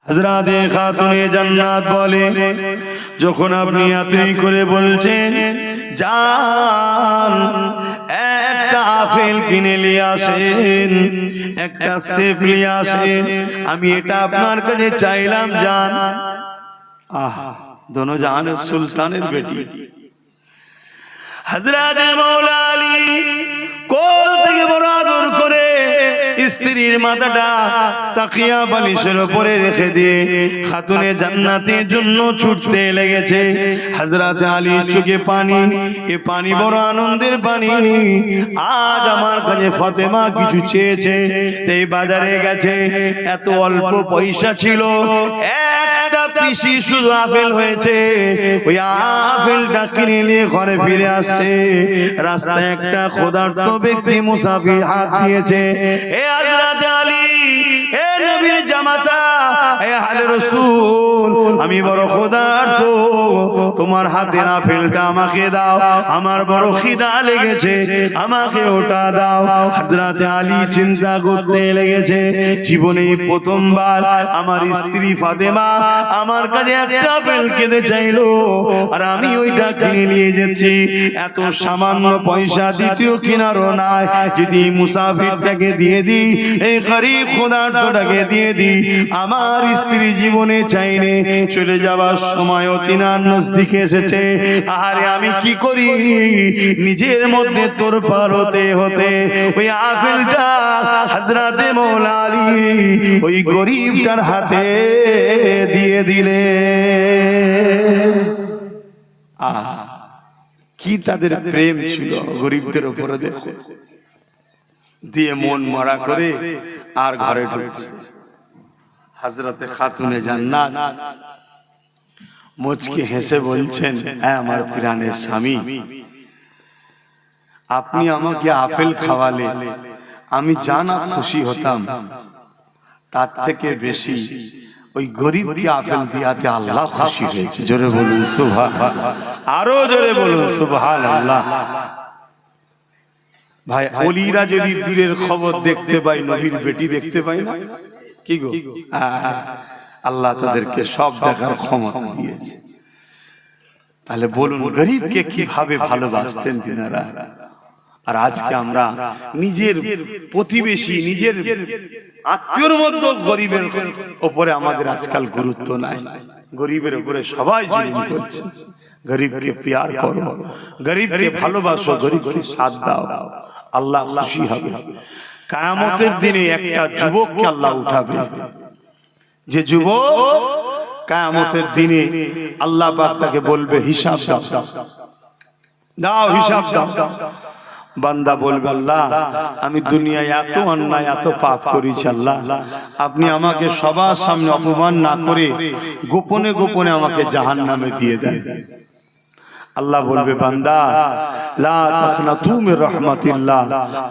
হযরতে খাতুনে জান্নাত বলে, যখন আপনি এতই করে বলছেন, যান একটা আপেল কিনে নিয়ে আসেন, একটা সেব নিয়ে আসেন, আমি এটা আপনার কাছে চাইলাম। যান। আহা, দোনো জাহানের সুলতানের বেটি হযরতে মাওলা আলী কোল থেকে বড় আদর করে স্ত্রীর মাথাটা তাকিয়া বালিশের উপরে রেখে দিয়ে খাতুনে জান্নাতের জন্য ছুটতে লেগেছে। হযরতে আলী চোখে পানি, এ পানি বড় আনন্দের পানি। আজ আমার কাছে ফাতেমা কিছু চেয়েছে, তাই বাজারে গেছে। এত অল্প পয়সা ছিল, একটা পিসি শুধু আপেল হয়েছে, ওই আপেলটা কিনে নিয়ে ঘরে ফিরে আসছে। রাস্তায় একটা ক্ষুধার্ত ব্যক্তি মুসাফির হাত দিয়েছে। এ হযরতে আলী, এ নবীর জামাতা, এ আহলে রাসূল, আমি বড় ক্ষুধার্ত, তোমার হাতের আপেলটা আমাকে দাও, আমার বড় খিদা লেগেছে, আমাকে ওটা দাও। হযরতে আলী চিন্তা করতে লেগেছে, জীবনে প্রথমবার আমার স্ত্রী ফাতেমা আমার কাছে একটা আপেল খেতে চাইলো, আর আমি ওইটা কিনে নিয়ে যাচ্ছি। এত সামান্য পয়সা দ্বিতীয় কিনারও নাই, যদি মুসাফিরটাকে দিয়ে দিই, এই গরীব ক্ষুধার্তটাকে দিয়ে দিই, আমার স্ত্রী জীবনে চাইনে চলে যাবার সময় অতিনার নজদিকে এসেছে। আরে আমি কি করি, নিজের মধ্যে তোরপার হতে হতে ওই আপেলটা হযরতে মাওলা আলী ওই গরীবটার হাতে দিয়ে দিলে। কি তাদের প্রেম ছিল গরীবদের উপরে, দেখো, দিয়ে মন মরা করে আর ঘরে ঢুকছে। হযরতে খাতুনে জান্নাত মুচকি হেসে বলছেন, হ্যাঁ আমার প্রাণের স্বামী, আপনি আমাকে আপেল খাওয়ালে আমি জানা খুশি হতাম, তার থেকে বেশি ওই গরিবকে আপেল দিয়াতে আল্লাহ খুশি হয়েছে। জোরে বলুন সুবহানাল্লাহ, আরো জোরে বলুন সুবহানাল্লাহ। ভাই, ওলিরা যদি দূরের খবর দেখতে পায়, নবীর বেটি দেখতে পায় না, কি গো, আল্লাহ তাদেরকে সব দেখার ক্ষমতা দিয়েছে। তাহলে বলুন গরিবকে কিভাবে ভালোবাসতেন তিনারা। আর আজকে আমরা নিজের প্রতিবেশী, নিজের আত্মীয়র মধ্যে গরিবের উপরে আমাদের আজকাল গুরুত্ব নাই। গরিবের উপরে সবাই জুলুম করছে। গরিবকে প্যার করো, গরিবকে ভালোবাসো, গরিবকে সাথ দাও, আল্লাহ খুশি হবে। কিয়ামতের দিনে একটা যুবককে আল্লাহ উঠাবে, যে যুবক কিয়ামতের দিনে আল্লাহ পাক তাকে বলবে, হিসাব দাও, দাও হিসাব দাও। বান্দা বলবে, আল্লাহ আমি দুনিয়ায় এত অন্যায়, এত পাপ করেছি, আল্লাহ আপনি আমাকে সবার সামনে অপমান না করে গোপনে গোপনে আমাকে জাহান্নামে দিয়ে দেন। আল্লাহ বলবে, বান্দা লা তাখনাতু মির রাহমাতিল্লাহ,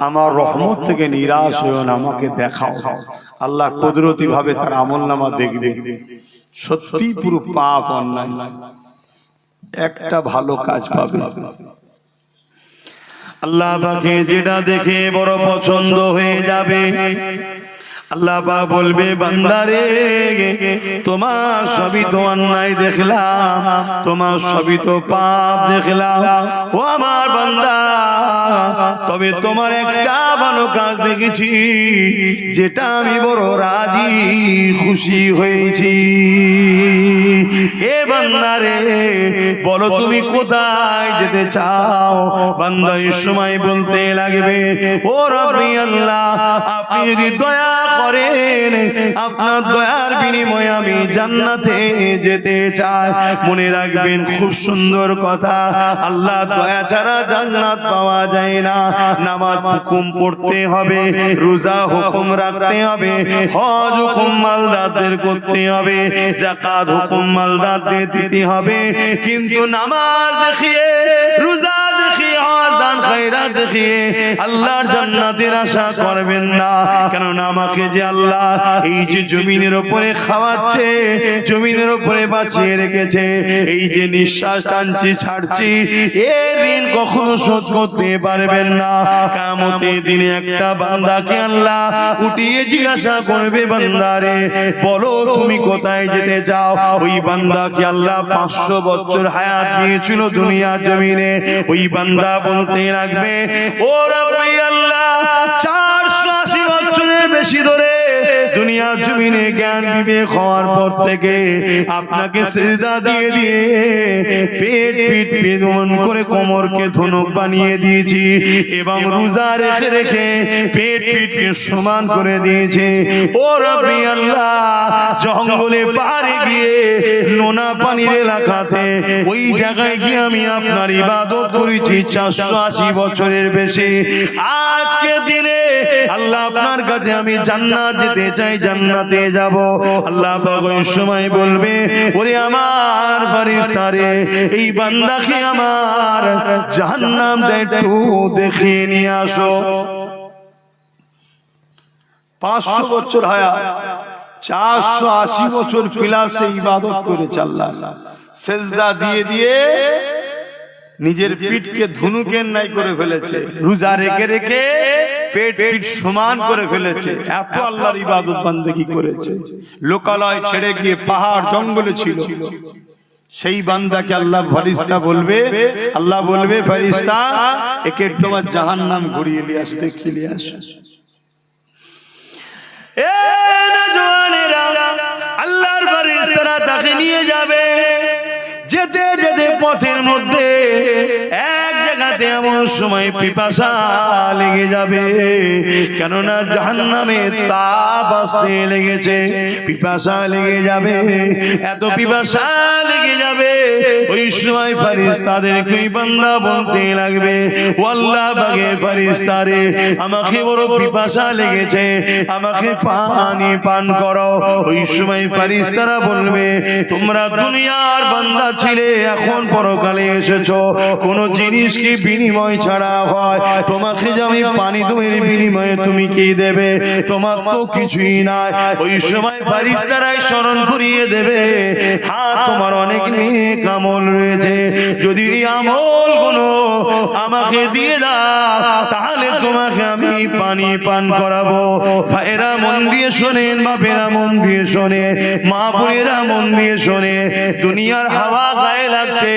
আমার রহমত থেকে নিরাশ হয়ো না, আমাকে দেখাও। আল্লাহ কুদরতি ভাবে তার আমলনামা দেখবে, সত্যি পুরো পাপ অন্যায়, একটা ভালো কাজ পাবে। আল্লাহ পাকে যেটা দেখে বড় পছন্দ হয়ে যাবে, আল্লাহ পাক বলবে, বান্দারে তোমার সবই তো অন্যায় দেখলাম, তোমার সবই তো পাপ দেখলাম, ও আমার বান্দা, তবে তোমার একটা ভালো কাজ দেখেছি, যেটা আমি বড় রাজি খুশি হয়েছি। এ বান্দারে বলো তুমি কোথায় যেতে চাও? বান্দা এই সময় বলতে লাগবে, ও রব্বি আল্লাহ, আপনি যদি দয়া করেন, আপনার দয়ার বিনিময়ে আমি জান্নাতে যেতে চাই। মনে রাখবেন, খুব সুন্দর কথা, আল্লাহ দয়া ছাড়া জান্নাত পাওয়া যায় না। নামাজ হুকুম পড়তে হবে, রোজা হুকুম রাখতে হবে, হজ হুকুম মালদারদের করতে হবে, যাকাত হুকুম মালদার দিয়ে দিতে হবে, কিন্তু নামাজ দেখিয়ে, রোজা দেখিয়ে, হজ দান খায়রাত দেখিয়ে আল্লাহর জান্নাতের আশা করবেন না। কারণ আমাকে যে আল্লাহ এই যে জমিনের উপরে খাওয়াচ্ছে, জমিনের উপরে বাঁচিয়ে রেখেছে, এই যে নিঃশ্বাস টানছি ছাড়ছি, এর ঋণ কখনো শোধ করতে পারবেন না। কিয়ামতের দিনে একটা বান্দাকে আল্লাহ উঠিয়ে জিজ্ঞাসা করবে, বান্দারে বলো তুমি কোথায় যেতে চাও? ওই বান্দাকে আল্লাহ 500 বছর হায়াত দিয়েছিল দুনিয়ার জমিনে। ওই বান্দা বলতে লাগবে, ও রব্বি আল্লাহ, 480 বছরের বেশি ধরে দুনিয়ার জমিনে জ্ঞান বিবেক হওয়ার পর থেকে আপনাকে সিজদা দিয়ে দিয়ে পেট পিট বেদন করে কোমরকে ধনুক বানিয়ে দিয়েছি, এবং রোজা রেখে রেখে পেট পিটকে সমান করে দিয়েছে। ও রব্বি আল্লাহ, জঙ্গলে পাহাড়ে গিয়ে নোনা পানির এলাকাতে ওই জায়গায় গিয়ে আমি আপনার ইবাদত করেছি 480 বছরের বেশি। আজকে দিনে আল্লাহ আপনার কাছে আমি জান্নাত যেতে চাই, জান্নাতে যাব। আল্লাহ পাক ওই সময় বলবে, ওরে আমার ফেরেশতারে, এই বান্দাকে আমার জাহান্নামটা একটু দেখিয়ে নিয়ে আসো। 500 বছর হায়াত, 480 বছর প্লাসে ইবাদত করেছে আল্লাহ, সেজদা দিয়ে দিয়ে নিজের পিঠকে ধনুকের নাই করে ফেলেছে, রোজা রেখে রেখে পেট পিঠ সমান করে ফেলেছে। এত আল্লাহর ইবাদত বান্দেগি করেছে। লোকালয় ছেড়ে গিয়ে পাহাড় জঙ্গলে ছিল। সেই বান্দাকে আল্লাহ ফেরেশতা বলবে, আল্লাহ বলবে, ফেরেশতা একে তোমার জাহান্নাম ঘুরিয়ে নিয়ে আস, দেখিয়ে নিয়ে আস। আল্লাহর ফেরেশতারা তাকে নিয়ে যাবে। যেতে যেতে পথের মধ্যে এক জায়গাতে এমন সময় পিপাসা লেগে যাবে, কেননা জাহান্নামে তাপ আসতে লেগেছে, পিপাসা লেগে যাবে, এত পিপাসা লেগে যাবে। ওই সময় ফেরেশতাদেরকে ওই বান্দা বলতে লাগবে, ও আল্লাহ পাকের ফেরেশতারে, আমাকে বড় পিপাসা লেগেছে, আমাকে পানি পান করো। ওই সময় ফেরেশতারা বলবে, তোমরা দুনিয়ার বান্দা ছিলে, এখন পরকালে এসেছো, কোন জিনিস কি বিনিময় ছাড়া হয়? তোমাকে যে আমি পানি দেব, এর বিনিময়ে তুমি কি দেবে? তোমার তো কিছুই নাই। ওই সময় ফেরেশতারাই স্মরণ করিয়ে দেবে, হ্যাঁ তোমার অনেক নেক আমল রয়েছে, যদি এই আমল গুলো আমাকে দিয়ে দাও, তাহলে তোমাকে আমি পানি পান করাবো। ভাইরা মন দিয়ে শোনেন, বাপেরা মন দিয়ে শোনে, মা বোনেরা মন দিয়ে শোনে। দুনিয়ার হাওয়া গায়ে লাগছে,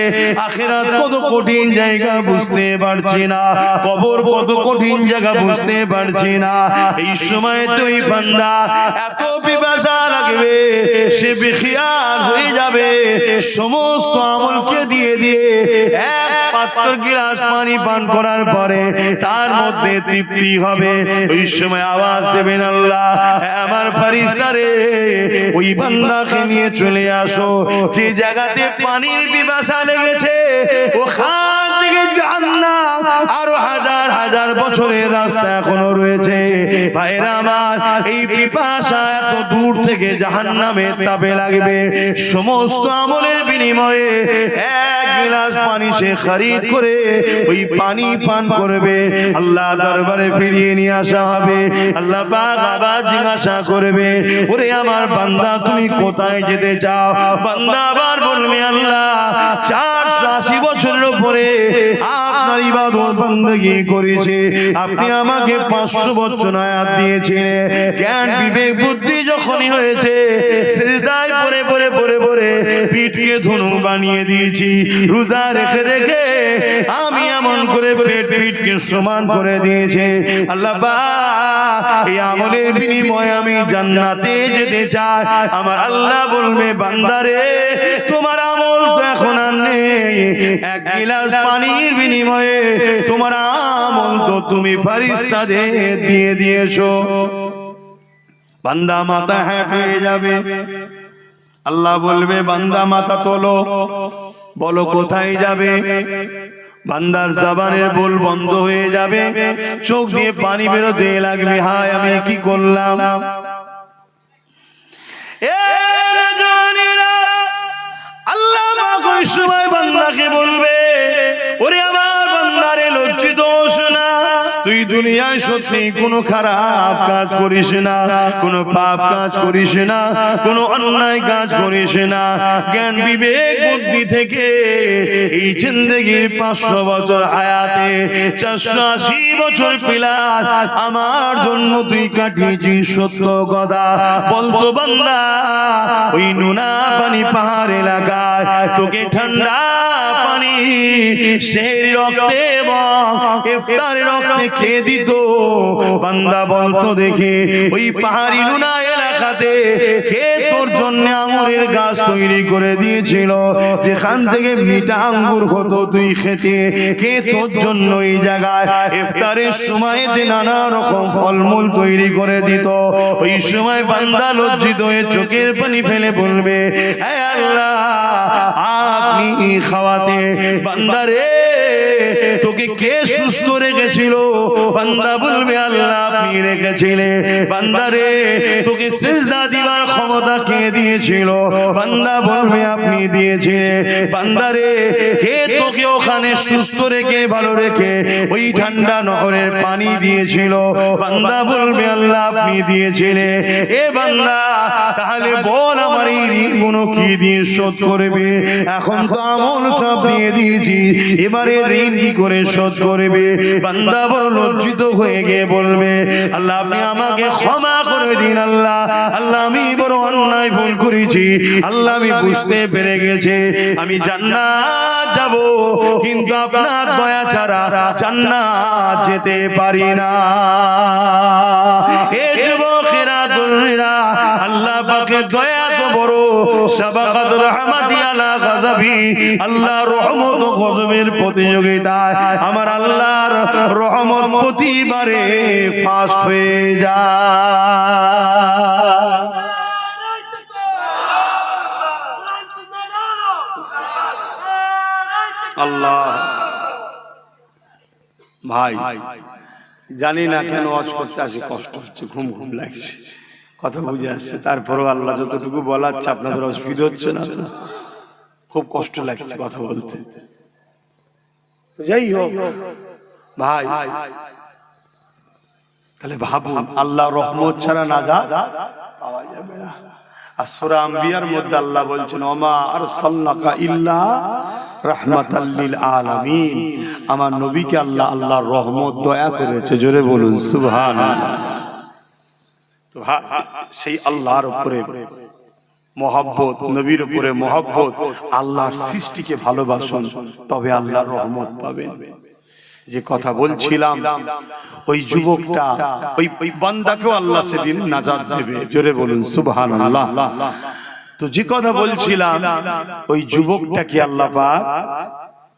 আখিরাত কত কঠিন জায়গা বুঝতে পারছি না, কবর কত কঠিন জায়গা বুঝতে পারছি না। এই সময় তুই বান্দা এত পিপাসা লাগবে, সে বেখিয়াল হয়ে যাবে, সমস্ত আমলকে দিয়ে দিয়ে এক পাত্র গিলাস পানি পান করার পরে তার মধ্যে তৃপ্তি হবে। ওই সময় আওয়াজ দেবেন, আল্লাহ আমার ফেরেশতারে, ওই বান্দাকে নিয়ে চলে আসো, যে জায়গাতে পানির পিপাসা লেগেছে, ওখান থেকে জাহান্নাম আরো হাজার হাজার বছরের রাস্তা এখনো রয়েছে। ভাইরা আমার, এই পিপাসা এত দূর থেকে জাহান্নামের তাপে লাগবে, সমস্ত আমলের বিনিময়ে এক গিলাস পানি সে খরিদ করে ওই পানি পান করবে। আল্লাহ দরবারে ফিরিয়ে নিয়ে আসা হবে। আল্লাহ পাক আবার জিজ্ঞাসা করবে, ওরে আমার বান্দা তুমি কোথায় যেতে চাও? বান্দা আবার বলবে, আল্লাহ 480 বছরের উপরে আপনার ইবাদত বندگی করেছে, আপনি আমাকে 500 বছর হায়াত দিয়েছিলেন, জ্ঞান বিবেক বুদ্ধি যখনই হয়েছে, সিজদায় পড়ে পড়ে পড়ে পড়ে পিঠকে ধনুক বানিয়ে দিয়েছি, রোজা রেখে রেখে আমি এমন করে পেট পিঠকে সমান করে দিয়েছে। আল্লাহ পাক এই আমলের বিনিময়ে আমি জান্নাতে যেতে চাই। আমার আল্লাহ বলবে, বান্দারে তোমার আমল তো এখন আর নেই, এক গিলাস পানির বিনিময়ে তোমার আমল তো তুমি ফেরেশতাদের দিয়ে দিয়েছো। বান্দা মাথা হেঁট হয়ে যাবে। আল্লাহ বলবে, বান্দা মাথা তোলো, বলো কোথায় যাবে? বান্দার জবানের বল বন্ধ হয়ে যাবে, চোখ দিয়ে পানি বেরোতে লাগবে, হায় আমি কি করলাম। বান্দাকে বলবে, ওরে আমার বান্দারে লজ্জিত হোস না, তুই দুনিয়ায় সত্যি কোনো খারাপ কাজ করিস না, কোনো পাপ কাজ করিস না, কোনো অন্যায় কাজ করিস না। জ্ঞান বিবেক বুদ্ধি থেকে এই জিন্দেগির 500 বছর হায়াতে 480 বছর পিলার আমার জন্য তুই কাটিয়েছিস, সত্য কথা বলতো বান্দা। ওই নুনা পানি পাহাড় এলাকায় তোকে ঠান্ডা পানি সেই রক্তে এবং ইফতারের রক্তে খেয়ে দিত। বান্দা বলতো দেখে ওই পাহাড়ি নুনা এলাকাতে কে তোর জন্য আঙ্গুরের গাছ তৈরি করে দিয়েছিল, যেখান থেকে মিঠা আঙ্গুর হতো তুই খেতে, কে তোর জন্য এই জায়গায় ইফতারের সময় নানা রকম ফলমূল তৈরি করে দিত। ওই সময় বান্দা লজ্জিত হয়ে চোখের পানি ফেলে বলবে, হে আল্লাহ আপনি খাওয়াতে বান্দারে তোকে কে সুস্থ রেখেছিল? বান্দা বলবে, আল্লাহ আপনি রেখেছিলে। বান্দারে তোকে সিজদা দিবার ক্ষমতা কে দিয়েছিল? বান্দা বলবে, আপনি দিয়েছিলেন। বান্দারে কে তোকে ওখানে সুস্থ রেখে ভালো রেখে ওই ঠান্ডা নহরের পানি দিয়েছিল? বান্দা বলবে, আল্লাহ আপনি দিয়েছিলেন। এ বান্দা তাহলে বল আমার এই ঋণগুলো কি দিয়ে শোধ করবে? এখন তো আমল সব দিয়ে দিয়েছি, এবারে ঋণ কি করে শোধ করবে? বান্দা বড় লজ্জিত হয়ে গিয়ে বলবে, আল্লাহ আপনি আমাকে ক্ষমা করে দিন। আল্লাহ আল্লাহ আমি বড় অন্যায় ভুল করেছি, আল্লাহ আমি বুঝতে পেরে গেছি আমি জান্নাত যাব, কিন্তু আপনার দয়া ছাড়া জান্নাত যেতে পারি না। এ যুবকেরা তরুণীরা, আল্লাহ পাকের দয়া তো বড়, সাবাকাত রাহমাতি আলা গাযাবি, আল্লাহর রহমত ও গজবের প্রতিযোগিতায় আমার আল্লাহর রহমত প্রতিবারে ফাস্ট হয়ে যায়। আল্লাহ ভাই জানি না কেন ওয়াজ করতে আসি, কষ্ট হচ্ছে, ঘুম ঘুম লাগছে, কথা বুঝে আসছে, তারপরেও আল্লাহ যতটুকু বলাচ্ছে আপনাদের অসুবিধা হচ্ছে না তো? খুব কষ্ট লাগছে কথা বলতে। যাই হোক ভাই, তাহলে ভাবুন আল্লাহ রহমত ছাড়া নাজাত পাওয়া যাবে না। আর সূরা আম্বিয়ার মধ্যে আল্লাহ বলছেন, ওমা আরসালনাকা ইল্লা রাহমাতাল লিল আলামিন, আমার নবীকে আল্লাহ আল্লাহর রহমত দয়া করেছে। জোরে বলুন সুবহানাল্লাহ। তো সেই আল্লাহর উপরে মহব্বত, নবীর উপরে মহব্বত, আল্লাহর সৃষ্টিকে ভালোবাসুন, তবে আল্লাহর রহমত পাবেন। যে কথা বলছিলাম, ওই যুবকটা, ওই বান্দাকেও আল্লাহ সেদিন নাজাত দেবে। জোরে বলুন সুবহানাল্লাহ। তো যে কথা বলছিলাম, ওই যুবকটাকে আল্লাহ পাক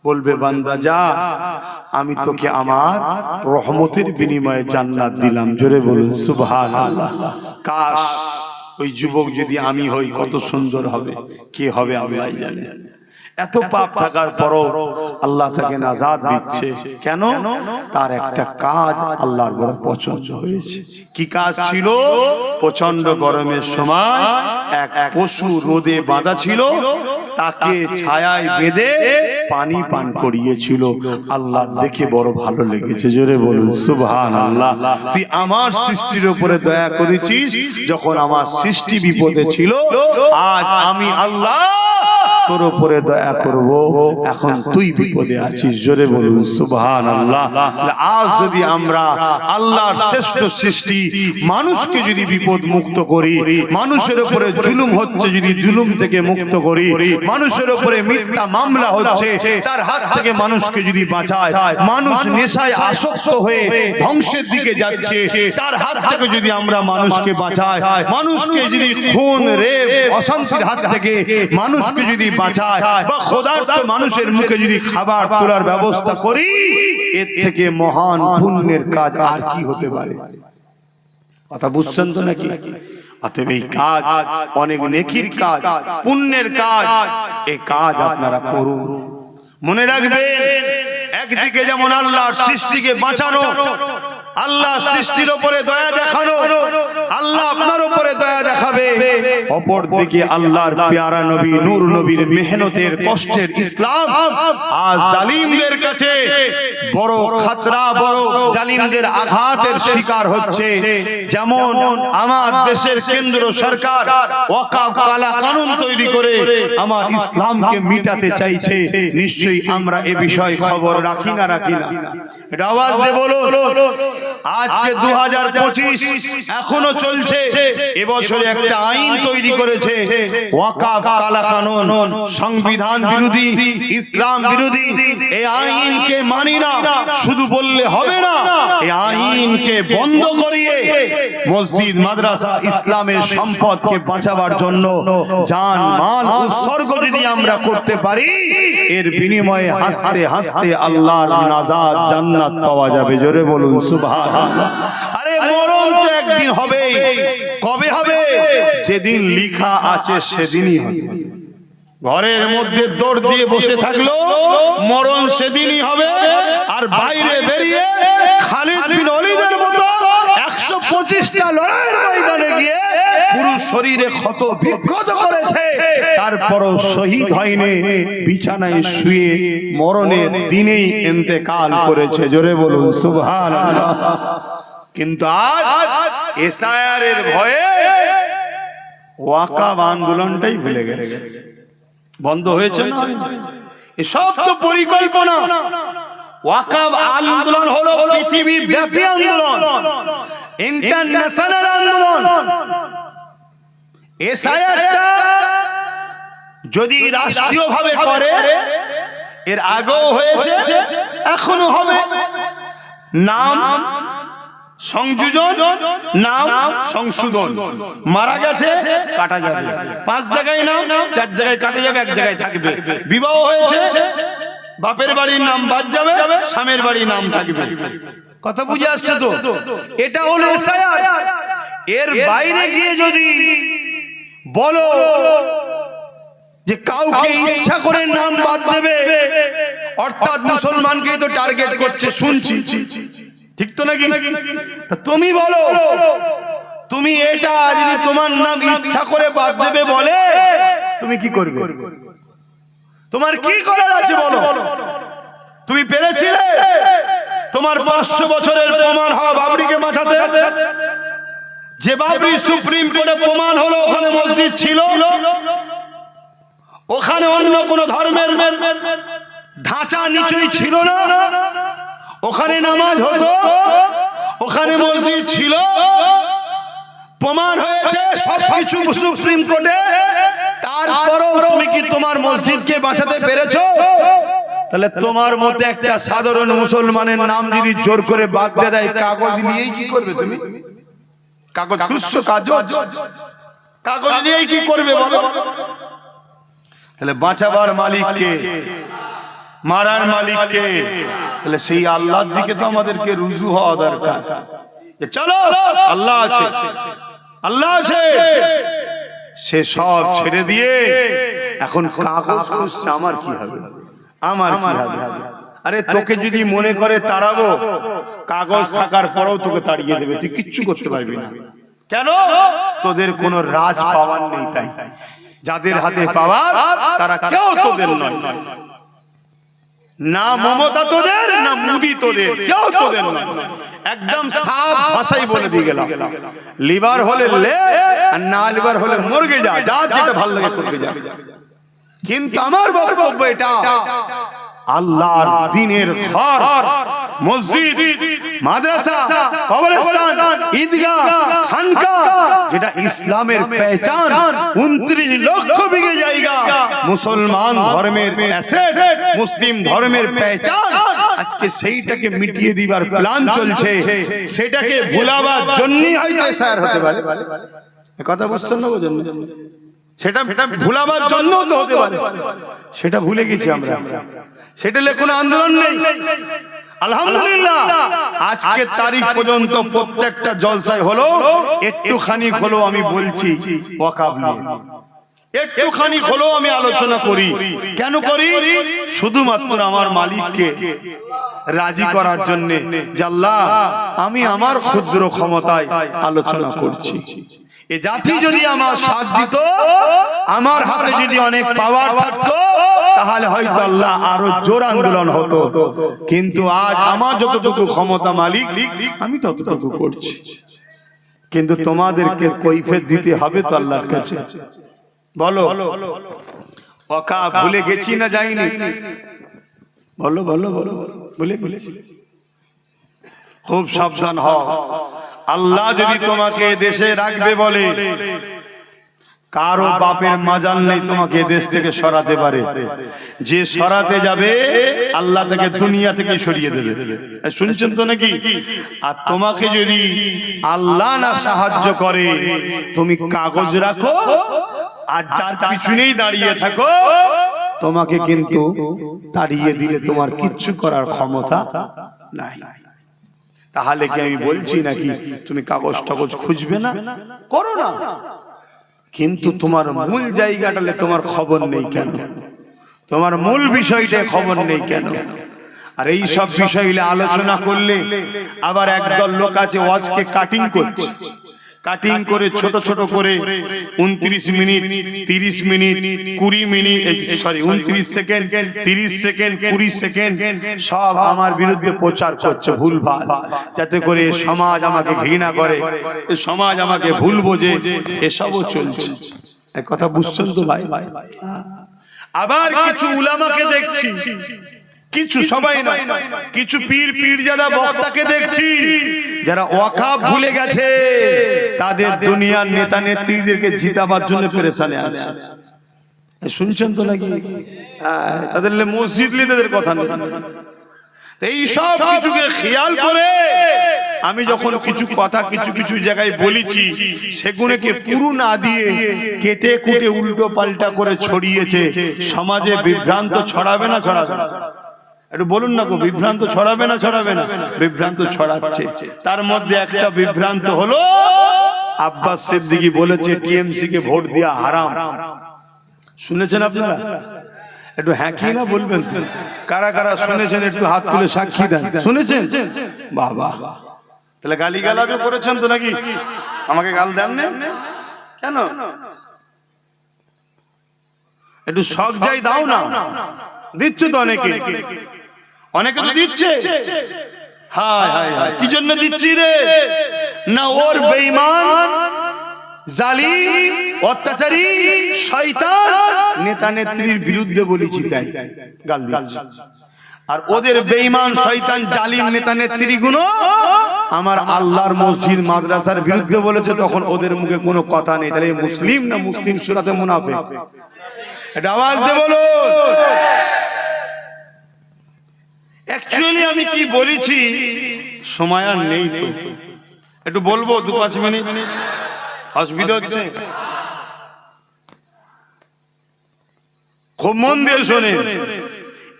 বলবে, বান্দা যা, আমি তোকে আমার রহমতের বিনিময়ে জান্নাত দিলাম। জোরে বলুন সুবহানাল্লাহ। কাশ ওই যুবক যদি আমি হই, কত সুন্দর হবে। কে হবে আল্লাহ জানে। এত পাপ থাকার পরও আল্লাহ তাকে নাজাত দিচ্ছে কেন? তার একটা কাজ আল্লাহর বড় পছন্দ হয়েছে। কি কাজ ছিল? প্রচন্ড গরমের সময় এক পশু রোদে বাঁধা ছিল, তাকে ছায়ায় বেঁধে পানি পান করিয়েছিল। আল্লাহ দেখে বড় ভালো লেগেছে। জোরে বলুন সুবহানাল্লাহ। তুই আমার সৃষ্টির উপরে দয়া করেছিস যখন আমার সৃষ্টি বিপদে ছিল, আজ আমি আল্লাহ তোর উপরে দয়া করব, এখন তুই বিপদে আছিস। জোরে বলুন সুবহানাল্লাহ। আজ যদি আমরা আল্লাহর শ্রেষ্ঠ সৃষ্টি মানুষকে যদি বিপদ মুক্ত করি, মানুষের উপরে জুলুম হচ্ছে যদি জুলুম থেকে মুক্ত করি, মানুষের উপরে মিথ্যা মামলা হচ্ছে তার হাত থেকে মানুষকে যদি বাঁচায়, মানুষ নেশায় আসক্ত হয়ে ধ্বংসের দিকে যাচ্ছে তার হাত থেকে যদি আমরা মানুষকে বাঁচাই, মানুষকে যদি খুন রেপ অশান্তির হাত থেকে মানুষকে যদি বাঁচায়, বা ক্ষুধার্ত মানুষের মুখে যদি খাবার তোলার ব্যবস্থা করি, এর থেকে মহান পুণ্যের কাজ আর কি হতে পারে? কথা বুঝছেন তো নাকি? অতএব এই কাজ অনেক নেকির কাজ, পুণ্যের কাজ। এই কাজ আপনারা করুন। মনে রাখবেন, একদিকে যেমন আল্লাহর সৃষ্টিকে বাঁচানো, আল্লাহ সৃষ্টির উপরে দয়া দেখানো, আল্লাহ আপনার উপরে দয়া দেখাবে। অপর দিকে আল্লাহর পেয়ারা নবী নূর নবীর মেহনতের কষ্টের ইসলাম আজ জালিমদের কাছে বড় খাতরা, বড় জালিমদের আঘাতের শিকার হচ্ছে। যেমন আমার দেশের কেন্দ্র সরকার ওয়াকফ কালা কানুন তৈরি করে আমার ইসলামকে মিটাতে চাইছে, নিশ্চয়ই আমরা এ বিষয়ে খবর রাখি না এটা আওয়াজ দিয়ে বলুন। আজকে 2025 এখনো চলছে। এবছরে একটা আইন তৈরি করেছে ওয়াকফ কালা কানুন, সংবিধান বিরোধী, ইসলাম বিরোধী। এই আইনকে মানি না শুধু বললে হবে না, এই আইনকে বন্ধ করিয়ে মসজিদ মাদ্রাসা ইসলামের সম্পদকে বাঁচাবার জন্য জান মাল উৎসর্গ যদি আমরা করতে পারি, এর বিনিময়ে হাসতে হাসতে আল্লাহর নাজাত জান্নাত পাওয়া যাবে। জোরে বলুন সুবহানাল্লাহ। আরে মরণ তো একদিন হবে। কবে হবে? যেদিন লিখা আছে সেদিনই হবে। ঘরের মধ্যে দৌড় দিয়ে বসে থাকলো মরণ সেদিনই হবে। আর বাইরে বেরিয়ে খালিদ বিন ওলীদের মতো 125টা লড়াইয়ের ময়দানে গিয়ে পুরো শরীরে ক্ষত বিক্ষত করেছে, তারপরও শহীদ হয়নি, বিছানায় শুয়ে মরণের দিনেই ইন্তেকাল করেছে। জোরে বলুন সুবহানাল্লাহ। কিন্তু আজ এসআইআর এর ভয়ে ওয়াকফ আন্দোলনটাই ভুলে গেছে। বন্ধ হয়েছে না? এসব তো পরিকল্পনা। ওয়াকফ আন্দোলন হলো পৃথিবী ব্যাপী আন্দোলন, ইন্টারন্যাশনাল আন্দোলন। এসআইআরটা যদি রাষ্ট্রীয়ভাবে করে, এর আগেও হয়েছে, এখনো হবে। নাম সংযোজন, নাম সংশোধন। মারা গেছে কাটা যাবে, 5 জায়গায় নাম, 4 জায়গায় কাটা যাবে, 1 জায়গায় থাকবে। বিবাহ হয়েছে, বাপের বাড়ির নাম বাদ যাবে, স্বামীর বাড়ির নাম থাকবে। কথা বুঝে আসছে তো? এটা হলো এসআইআর। এর বাইরে গিয়ে যদি বলো যে কাউকে ইচ্ছা করে নাম বাদ দেবে, অর্থাৎ মুসলমানকে তো টার্গেট করছে, শুনছি, ঠিক তো নাকি? তুমি বলো, তুমি এটা যদি তোমার নাম ইচ্ছা করে বাদ দেবে বলে, তুমি কি করবে? তোমার কি করার আছে বলো? তুমি পেরেছিলে তোমার 500 বছরের প্রমাণ হওয়া বাবরিকে বাঁচাতে? যে বাবরি সুপ্রিম কোর্টে প্রমাণ হলো ওখানে মসজিদ ছিল, ওখানে অন্য কোন ধর্মের ধাঁচা নিচুই ছিল না, ওখানে নামাজ হতো, ওখানে মসজিদ ছিল, প্রমাণ হয়েছে সবকিছু সুপ্রিম কোর্টে। তারপরও তুমি কি তোমার মসজিদকে বাঁচাতে পেরেছো? তাহলে তোমার মধ্যে একটা সাধারণ মুসলমানের নাম যদি জোর করে বাদ দিয়ে দেয়, কাগজ নিয়েই কি করবে? তুমি কাগজ খুঁজছো? কাগজ নিয়েই কি করবে বলো? তাহলে বাঁচাবার মালিককে, মারার মালিককে, তাহলে সেই আল্লাহর দিকে তো আমাদেরকে রুজু হওয়া দরকার। চলো আল্লাহ আছে, আল্লাহ আছে, সে সব ছেড়ে দিয়ে এখন কাগজ খুঁজছে। আমার কি হবে, আমার কি হবে? আরে তোকে যদি মনে করে তাড়াবো, কাগজ থাকার পরেও তোকে তাড়িয়ে দেবে, তুই কিচ্ছু করতে পারবি না। কেন? তোদের কোনো রাজ পাওয়ার নেই। তাই যাদের হাতে পাওয়ার তারা কেউ তোদের নয়। না মমতা তোদের, না মুদি তোদের, কেউ তোদের নয়। একদম সাফ ভাষাই বলে দিয়ে গেলাম, লিভার হলে লে, আর না লিভার হলে মরগে যা, যা যেটা ভালো লাগে করবে যা। কিন্তু আমার বক্তব্য এটা, আল্লাহর দ্বীনের ঘর, মসজিদ, মাদ্রাসা, কবরস্থান, ঈদগাহ, খানকা, যেটা ইসলামের পেহচান, 29 লক্ষ বিঘে জায়গা মুসলমান ধর্মের অ্যাসেট, মুসলিম ধর্মের পেহচান, আজকে সেইটাকে মিটিয়ে দিবার প্ল্যান চলছে। সেটাকে ভুলাবার জন্যই হয়তো এসআইআর হতে পারে। কথা বুঝছেন না? বুঝেন? সেটা ভুলাবার জন্য তো হতে পারে, সেটা ভুলে গেছি আমরা। সেটা কোনো আন্দোলন নেই। আলহামদুলিল্লাহ আজকের তারিখ পর্যন্ত প্রত্যেকটা জলসায় হলো, একটুখানি হলো আমি বলছি ওয়াকফ নিয়ে। একটুখানি হলেও আমি আলোচনা করি। কেন করি? শুধুমাত্র আমার মালিককে রাজি করার জন্য, যে আল্লাহ আমি আমার ক্ষুদ্র ক্ষমতায় আলোচনা করছি। এ জাতি যদি আমার সাথ দিত, আমার হাতে যদি অনেক পাওয়ার থাকতো, তাহলে হয়তো আল্লাহ আরো জোর আন্দোলন হতো। কিন্তু আজ আমার যতটুকু ক্ষমতা মালিক, আমি ততটুকু করছি। কিন্তু তোমাদেরকে কৈফিয়ত দিতে হবে তো আল্লাহর কাছে। বলো, ওকা ভুলে গেছি না যাইনি? বলো বলো বলো, ভুলে গেছি? খুব সাবধান হও। আল্লাহ যদি তোমাকে দেশে রাখবে বলে, কারো বাপের মাজাল নেই তোমাকে দেশ থেকে সরাতে পারে। যে সরাতে যাবে আল্লাহ তাকে দুনিয়া থেকে সরিয়ে দেবে। শুনছেন তো নাকি? আর তোমাকে যদি আল্লাহ না সাহায্য করে, তুমি কাগজ রাখো আর যার পিছনেই দাঁড়িয়ে থাকো, তোমাকে কিন্তু তাড়িয়ে দিলে তোমার কিচ্ছু করার ক্ষমতা নাই। তাহলে কি আমি বলছি নাকি তুমি কাগজ টাগজ খুঁজবে না? করো না, কিন্তু তোমার মূল জায়গাটালে তোমার খবর নেই কেন? তোমার মূল বিষয়টা খবর নেই কেন? আর এই সব বিষয়গুলো আলোচনা করলে আবার একদল লোক আছে ওয়াজকে কাটিং করছে। কাটিং করে ছোট ছোট করে 29 minute, 30 minute, 20 minute, sorry 29 second, 30 second, 20 second সব আমার বিরুদ্ধে প্রচার করছে ভুলভাল, যাতে করে সমাজ আমাকে ঘৃণা করে, সমাজ আমাকে ভুল বোঝে। এসবও চলছে। এক কথা বুঝছেন তো ভাই? আবার কিছু উলামাকে দেখছি, কিছু সবাই নয়, কিছু পীর পীরজাদা বক্তাকে দেখছি যারা ওয়াকাফ ভুলে গেছে, তাদের দুনিয়ার নেতা নেত্রীদেরকে জিতাবার জন্য পেরেশানে আছে। শুনছেন তো নাকি? তাদের মসজিদ লিদের কথা নেই। এই সব কিছুকে খেয়াল করে আমি যখন কিছু কথা কিছু কিছু জায়গায় বলেছি, সেগুলোকে পুরো না দিয়ে কেটে কুটে উল্টো পাল্টা করে ছড়িয়েছে। সমাজে বিভ্রান্ত ছড়াবে না ছড়াবে না? একটু বলুন না গো, বিভ্রান্ত ছড়াবে না ছড়াবে না? বিভ্রান্ত ছড়াচ্ছে। তার মধ্যে একটা বিভ্রান্ত হলো আব্বাস সিদ্দিকী বলেছে টিএমসি কে ভোট দেওয়া হারাম। শুনেছেন আপনারা? একটু হ্যাঁ কি না বলবেন তো? কারা কারা শুনেছেন একটু হাত তুলে সাক্ষী দেন। শুনেছেন? বাবা, তাহলে গালি গালাজও করেছেন তো নাকি? আমাকে গাল দেন না কেন? একটু শখ যাই দাও না। দিচ্ছে তো অনেকে, অনেকে তো দিচ্ছে। হায় হায় হায়, কি জন্য দিচ্ছি রে? না ওর বেঈমান, জালিম, অত্যাচারী, শয়তান নেতা নেত্রীর বিরুদ্ধে বলেছি তাই গাল দিচ্ছে। আর ওদের বেঈমান, শয়তান, জালিম নেতা নেত্রীগুলো আমার আল্লাহর মসজিদ মাদ্রাসার বিরুদ্ধে বলেছে, তখন ওদের মুখে কোনো কথা নেই। তাহলে মুসলিম না মুসলিম সূরাতে মুনাফিক? এটা আওয়াজ দিয়ে বলো। অ্যাকচুয়ালি আমি কি বলেছি সময় আর নেই তো, একটু বলবো 2-5 মিনিট। অসুবিধা হচ্ছে? খুব মন দিয়ে শোনেন।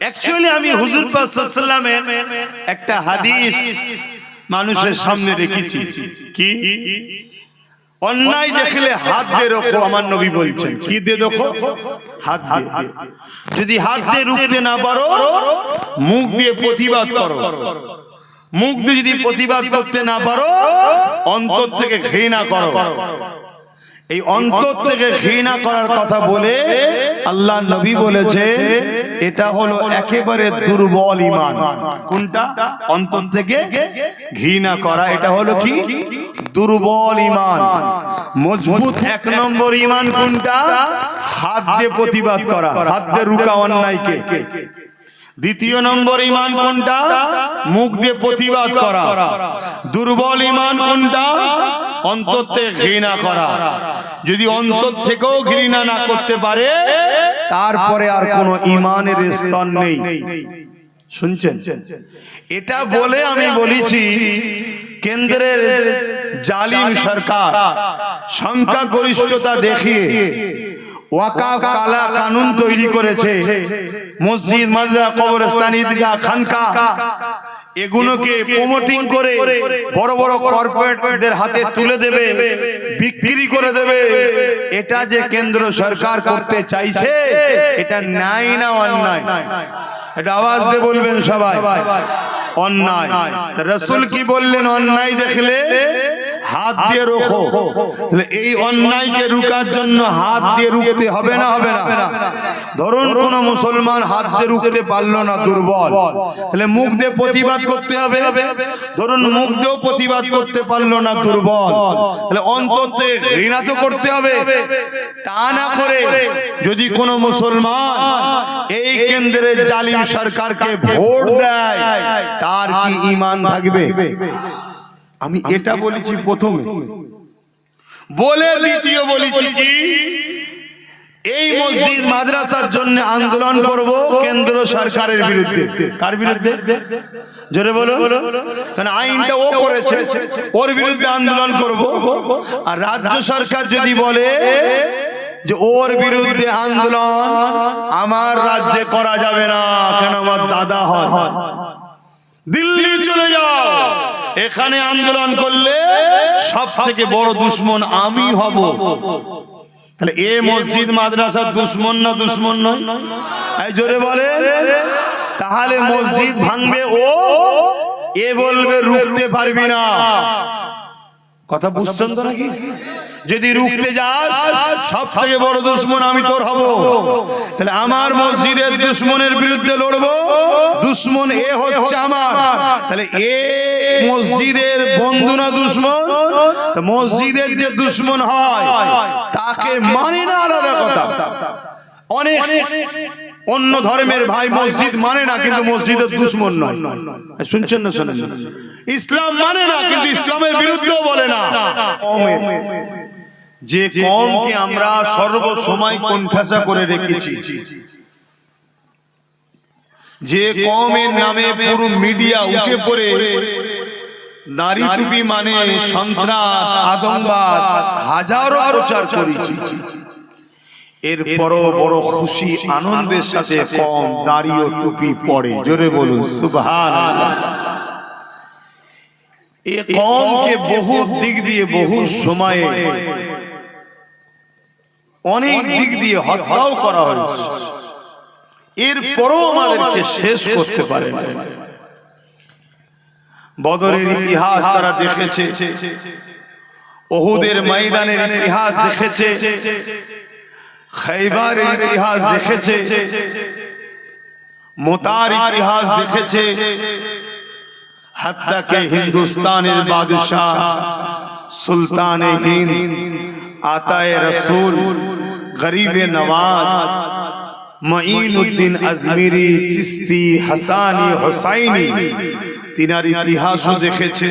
অ্যাকচুয়ালি আমি হুজুর পাক সাল্লাল্লাহু আলাইহি ওয়াসাল্লামের একটা হাদিস মানুষের সামনে রেখেছি। কি? অন্যায় দেখলে হাত দিয়ে রোখো, আমার নবী বলছেন। কি দিয়ে রোখো? হাত দিয়ে। যদি হাত দিয়ে রুখতে না পারো, মুখ দিয়ে প্রতিবাদ করো। মুখ দিয়ে যদি প্রতিবাদ করতে না পারো, অন্তর থেকে ঘৃণা করো। এই অন্তর থেকে ঘৃণা করার কথা বলে আল্লাহ নবী বলেছে এটা হলো একেবারে দুর্বল ঈমান। কোনটা? অন্তর থেকে ঘৃণা করা। এটা হলো কি? দুর্বল ঈমান। মজবুত 1 নম্বর ঈমান কোনটা? হাত দিয়ে প্রতিবাদ করা, হাত দিয়ে রুকা অন্যায়কে। 2 নম্বর ঈমান কোনটা? মুখ দিয়ে প্রতিবাদ করা। দুর্বল ঈমান কোনটা? অন্তর থেকে ঘৃণা করা। যদি অন্তর থেকেও ঘৃণা না করতে পারে, তারপরে আর কোনো ঈমানের স্তর নেই। শুনছেন? এটা বলে আমি বলেছি কেন্দ্রের জালিম সরকার সংখ্যাগরিষ্ঠতা দেখিয়ে ওয়াকাফ কালা কানুন তৈরি করেছে। মসজিদ, মাদ্রাসা, কবরস্থান, ঈদগাহ, খানকা এগুলোকে প্রমোটিং করে বড় বড় কর্পোরেটদের হাতে তুলে দেবে, বিক্রি করে দেবে। এটা যে কেন্দ্র সরকার করতে চাইছে, এটা নাই না অন্যায়? এটা আওয়াজ দিয়ে বলবেন সবাই, অন্যায়। রাসূল কি বললেন? অন্যায় দেখলে হাত দিয়ে রোখো। তাহলে এই অন্যায়কে রুকার জন্য হাত দিয়ে রুখতে হবে না, হবে না? ধরুন কোন মুসলমান হাত দিয়ে রুখতে পারলো না, দুর্বল, তাহলে মুখ দিয়ে প্রতিবাদ করতে হবে। ধরুন মুখ দিয়েও প্রতিবাদ করতে পারলো না, দুর্বল, তাহলে অন্তরে ঘৃণা তো করতে হবে। তা না করে যদি কোন মুসলমান এই কেন্দ্রের জালিম সরকারকে ভোট দেয়, তার কি ঈমান থাকবে? আমি এটা বলেছি প্রথমে, বলে দ্বিতীয় বলেছি কি, এই মসজিদ মাদ্রাসার জন্য আন্দোলন করব কেন্দ্র সরকারের বিরুদ্ধে। কার বিরুদ্ধে? জোরে বলো। কারণ আইনটা ও করেছে, ওর বিরুদ্ধে আন্দোলন করব। আর রাজ্য সরকার যদি বলে যে ওর বিরুদ্ধে আন্দোলন আমার রাজ্যে করা যাবে না, কেন আমার দাদা হয়, দিল্লি চলে যাও, এখানে আন্দোলন করলে সব থেকে বড় দুশ্মন আমি হব। তাহলে এ মসজিদ মাদ্রাসার দুশ্মন না দুশ্মন নয়? এই জোরে বলে। তাহলে মসজিদ ভাঙবে ও, এ বলবে রুখতে পারবি না। কথা বুঝছেন তো নাকি? যদি রুখতে যাস, সব থেকে বড় দুশ্মন আমি তোর হব। তাহলে আমার মসজিদের দুশ্মনের বিরুদ্ধে লড়বো, দুশ্মন এ হচ্ছে আমার। তাহলে এ মসজিদের বন্ধু না দুশ্মন? মসজিদের যে দুশ্মন হয় তাকে মানে না, আলাদা কথা। অনেক অন্য ধর্মের ভাই মসজিদ মানে না, কিন্তু মসজিদের দুশ্মন নয়। শুনছেন না? শোনেন। ইসলাম মানে না, কিন্তু ইসলামের বিরুদ্ধেও বলে না। যে কওমকে আমরা সর্বসময় কোণঠাসা করে রেখেছি, যে কওমের নামে পুরো মিডিয়া উঠে পড়ে নারী টুপি মানে সন্ত্রাস, আতঙ্কবাদ হাজারো প্রচার করেছি, এরপরও বড় খুশি আনন্দের সাথে কওম দাড়ি ও টুপি পরে। জোরে বলুন সুবহানাল্লাহ। এই কওমকে বহু দিক দিয়ে, বহু সময়ে, অনেক দিক দিয়ে হত্যাও করা হয়েছে, এরপরও আমাদেরকে শেষ করতে পারে না। বদরের ইতিহাস তারা দেখেছে, উহুদের ময়দানের ইতিহাস দেখেছে, খাইবারের ইতিহাস দেখেছে, মুতার ইতিহাস দেখেছে, হাত্তা কে হিন্দুস্তানের বাদশাহ সুলতান হিন্দ আতায়ে রসুল গরিবে নওয়াজ মঈনুদ্দিন আজমিরি, চিস্তি, হাসানি, হুসাইনি, তিনার ইতিহাসও দেখেছে।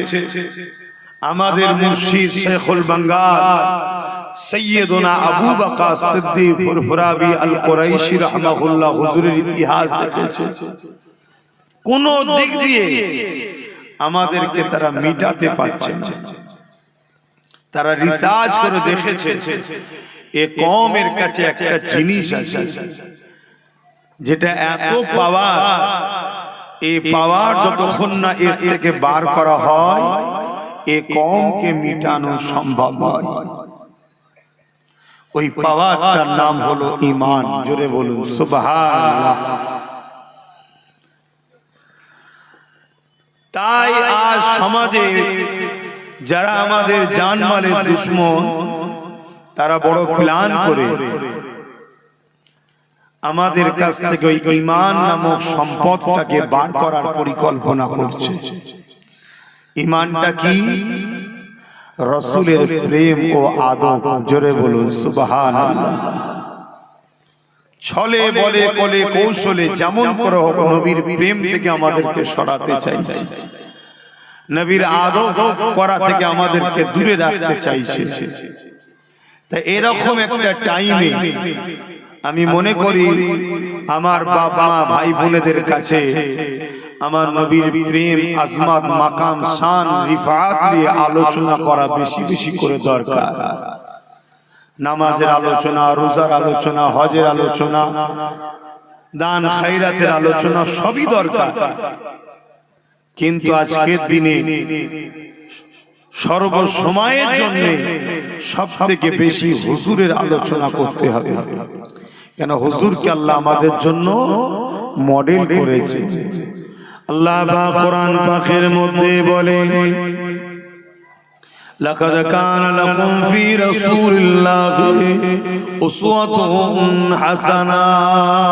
আমাদের মুর্শিদ শেখুল বাঙ্গাল সৈয়দনা আবু বকর সিদ্দিক ফুরফুরাবি আল কুরাইশি রাহমাহুল্লাহ হুজুরের ইতিহাস দেখেছে। কোন দিক দিয়ে আমাদেরকে তারা মিটাতে পারছে না। তারা রিসার্চ করে দেখেছে এ কওমের কাছে একটা জিনিস আছে যেটা এত পাওয়ার, এই পাওয়ার যতক্ষণ না এর থেকে বার করা হয় এ কওমকে মিটানো সম্ভব নয়। ওই পাওয়ারটার নাম হলো ঈমান। জোরে বলুন সুবহানাল্লাহ। তাই আজ সমাজে যারা আমাদের জানমালের দুশমন, তারা বড় প্ল্যান করে আমাদের কাছ থেকে ওই ঈমান নামক সম্পদটাকে বার করার পরিকল্পনা করছে। ঈমানটা কি? রাসূলের প্রেম ও আদব। জোরে বলুন সুবহানাল্লাহ। ছলে বলে কলে কৌশলে যেমন করে হোক নবীর প্রেম থেকে আমাদেরকে সরাতে চাইছে, নবীর আদব করা থেকে আমাদেরকে দূরে রাখতে চাইছে। তাই এরকম একটা টাইমে আমি মনে করি আমার বাবা মা ভাই বোনেদের কাছে আমার নবীর প্রেম, আজমত, মাকাম, শান, রিফাত নিয়ে আলোচনা করা বেশি বেশি করে দরকার। নামাজের আলোচনা, রোজার আলোচনা, হজের আলোচনা, দান খায়রাতের আলোচনা সবই দরকার। কিন্তু আজকের দিনে সর্বসময়ের জন্য সব থেকে বেশি হুজুরের আলোচনা করতে হবে, কেন হুজুরকে আল্লাহ আমাদের জন্য মডেল করেছে। আল্লাহ পাক কোরআন পাকের মধ্যে বলেন, লাকাদ কানা লাকুম ফি রাসূলিল্লাহি উসওয়াতুন হাসানাহ।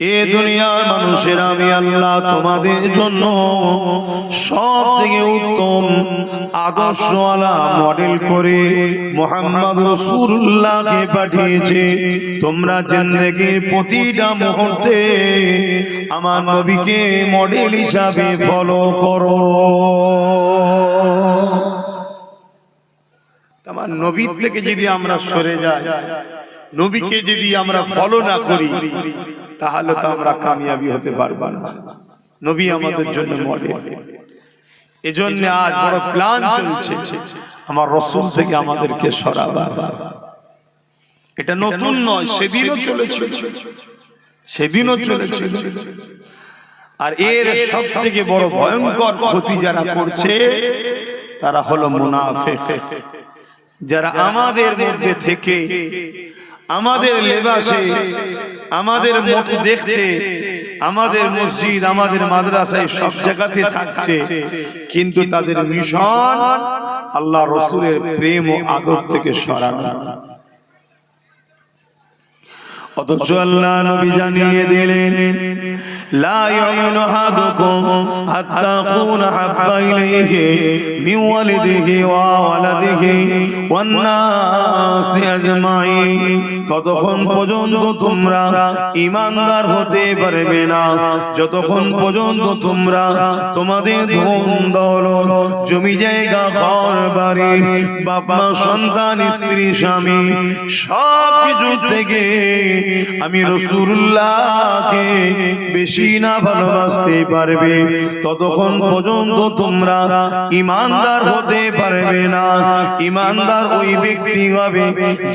এ দুনিয়ার মানুষের আমি আল্লাহ তোমাদের জন্য সব থেকে উত্তম আদর্শওয়ালা মডেল করে মুহাম্মদ রাসূলুল্লাহকে পাঠিয়েছে। তোমরা জিন্দেগির প্রতিটা মুহূর্তে আমার নবীকে মডেল হিসাবে ফলো করো। আমার নবীর থেকে যদি আমরা সরে যাই, নবীকে যদি আমরা ফলো না করি, তাহলে তো আমরা কামিয়াবি হতে পারবো না। নবী আমাদের জন্য মডেল। এজন্য আজ বড় প্ল্যান চলছে আমার রাসূল থেকে আমাদেরকে সরাবার। এটা নতুন নয়, সেদিনও চলেছিল। আর এর সব থেকে বড় ভয়ঙ্কর ক্ষতি যারা করছে তারা হলো মুনাফিক, যারা আমাদের মধ্যে থেকে আমাদের লেবাসে, আমাদের মতো দেখতে, আমাদের মসজিদ, আমাদের মাদ্রাসায় সব জায়গাতে থাকছে, কিন্তু তাদের মিশন আল্লাহ রাসূলের প্রেম ও আদর থেকে সরানো। অথচ আল্লাহ নবী জানিয়ে দিলেন, লা ইউমিনু আহাদুকুম হাত্তা কুনা হাব্বা ইলাইহি মিন ওয়ালিদিহি ওয়া ওয়ালাদিহি ওয়ান নাসি আজমাইন। ততক্ষণ পর্যন্ত তোমরা ঈমানদার হতে পারবে না যতক্ষণ পর্যন্ত তোমরা তোমাদের ধন দৌলত, জমি জায়গা, ঘর বাড়ি, বাপ মা, সন্তান, স্ত্রী, স্বামী সব কিছু থেকে আমি রাসূলুল্লাহকে বেশি না ভালোবাসতে পারবে, ততক্ষণ পর্যন্ত তোমরা ঈমানদার হতে পারবে না। ঈমানদার ওই ব্যক্তি হবে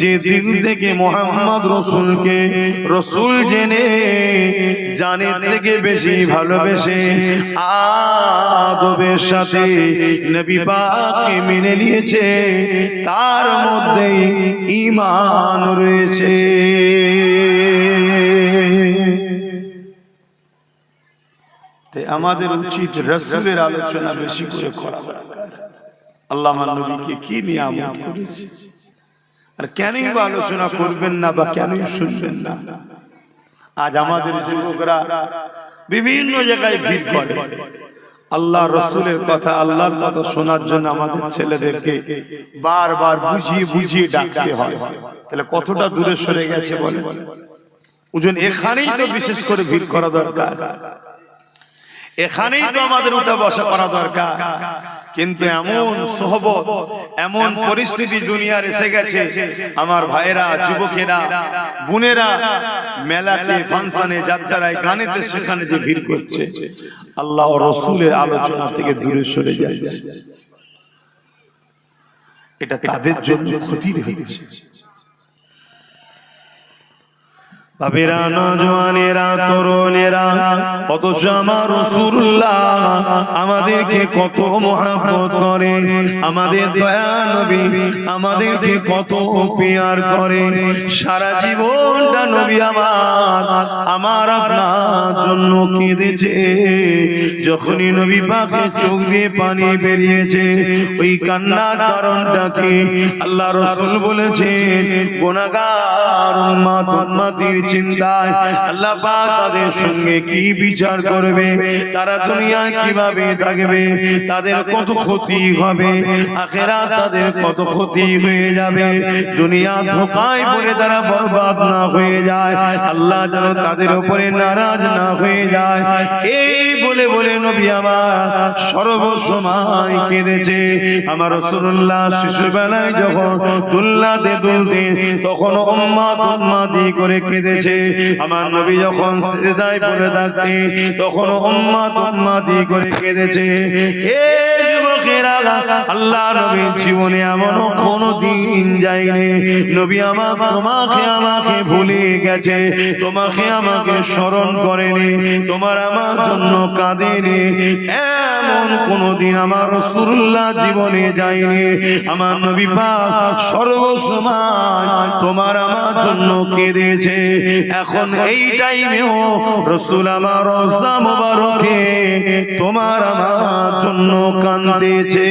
যে দিল থেকে মুহাম্মদ রাসূলকে রাসূল জেনে জানের থেকে বেশি ভালোবেসে আদবের সাথে নবী পাককে মেনে নিয়েছে, তার মধ্যেই ঈমান রয়েছে। আমাদের উচিত রাসূলের আলোচনা বেশি করে করা দরকার। আল্লাহ আমার নবীকে কি নিয়ামত করেছে, আর কেনই বা আলোচনা করবেন না বা কেনই শুনবেন না। আজ আমাদের যুবকরা বিভিন্ন জায়গায় ভিড় করে আল্লাহ রাসূলের কথা, আল্লাহর কথা শোনার জন্য আমাদের ছেলেদেরকে বারবার বুঝিয়ে ডাকতে হয়। তাহলে কতটা দূরে সরে গেছে বলে। ওজন এখানেই তো বিশেষ করে ভিড় করা দরকার, এখানেই তো আমাদের উঠা বসা করা দরকার। কিন্তু এমন সোহবত, এমন পরিস্থিতি দুনিয়ার এসে গেছে, আমার ভাইয়েরা, যুবকেরা, বোনেরা মেলাতে, ফাংশনে, যাত্রায়, গানেতে সেখানে যে ভিড় করছে, আল্লাহ ও রাসূলের আলোচনা থেকে দূরে সরে যাচ্ছে। এটা তাদের জন্য ক্ষতির হচ্ছে। বাবেরা, নওজওয়ানেরা, তরুণেরা, অথচ আমার রাসূলুল্লাহ আমাদেরকে কত মহব্বত করে, আমাদের দয়া নবী আমাদেরকে কত পেয়ার করে। সারা জীবনটা নবী আমার আপনার জন্য কেঁদেছে। যখনই নবী পাকের চোখ দিয়ে পানি বেরিয়েছে, ওই কান্নার কারণটা কি? আল্লাহ রাসূল বলেছেন, গুনাহগার উম্মত উম্মতির চিন্তায় আল্লাহ পাক তাদের সঙ্গে কি বিচার করবে, তারা দুনিয়ায় কিভাবে থাকবে, তাদের কত ক্ষতি হবে, আখিরাত তাদের কত ক্ষতি হয়ে যাবে, দুনিয়া ধোঁকায় পড়ে তারা বরবাদ না হয়ে যায়, আল্লাহ যেন তাদের উপরে নারাজ না হয়ে যায়। এই বলে বলে নবী আমার সর্বসময় কেঁদেছে। আমার রাসূলুল্লাহ শিশুবেলায় যখন দুলনাতে দুলতে, তখন উম্মত উম্মতি করে কেঁদে কেঁদেছে। আমার নবী যখন সিজদায় পড়ে থাকতে তখন উম্মতি করে কেঁদেছে। এ যুবকেরা, আল্লাহ নবীর জীবনে এমনও কোনো দিন যায়নি নবী আমাকে ভুলে গেছে, তোমাকে আমাকে স্মরণ করেনি, তোমার আমার জন্য কাঁদেনি, এমন কোনদিন আমার রাসূলুল্লাহ জীবনে যায়নি। আমার নবী পাক সর্বসময় তোমার আমার জন্য কেঁদেছে। এখন এই টাইমেও রাসূল আমার রওজা মোবারকে তোমার আমার জন্য কাঁদতেছে।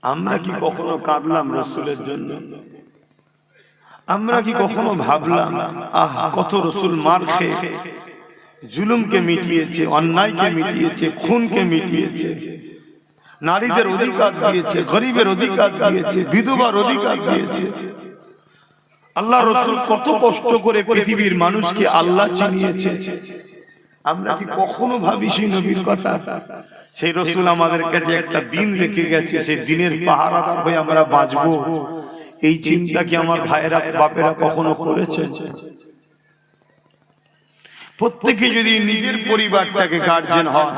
আমরা কি কখনো কাঁদলাম রাসূলের জন্য? আমরা কি কখনো ভাবলাম কত রাসূল মার খেয়ে জুলুমকে মিটিয়েছে, অন্যায়কে মিটিয়েছে, খুনকে মিটিয়েছে, নারীদের অধিকার দিয়েছে, গরিবের অধিকার দিয়েছে, বিধবার অধিকার দিয়েছে। আল্লাহ রাসূল কত কষ্ট করে পৃথিবীর মানুষকে আল্লাহ চিনিয়েছে। আমরা কি কখনো ভাবি সেই নবীর কথা? সেই রাসূল আমাদের কাছে একটা দিন রেখে গেছে, সেই দিনের পাহারাদার হয়ে আমরা বাঁচবো, এই চিন্তা কি আমার ভাইয়েরা বাপেরা কখনো করেছেন? প্রত্যেকে যদি নিজের পরিবারটাকে গার্জিয়ান হয়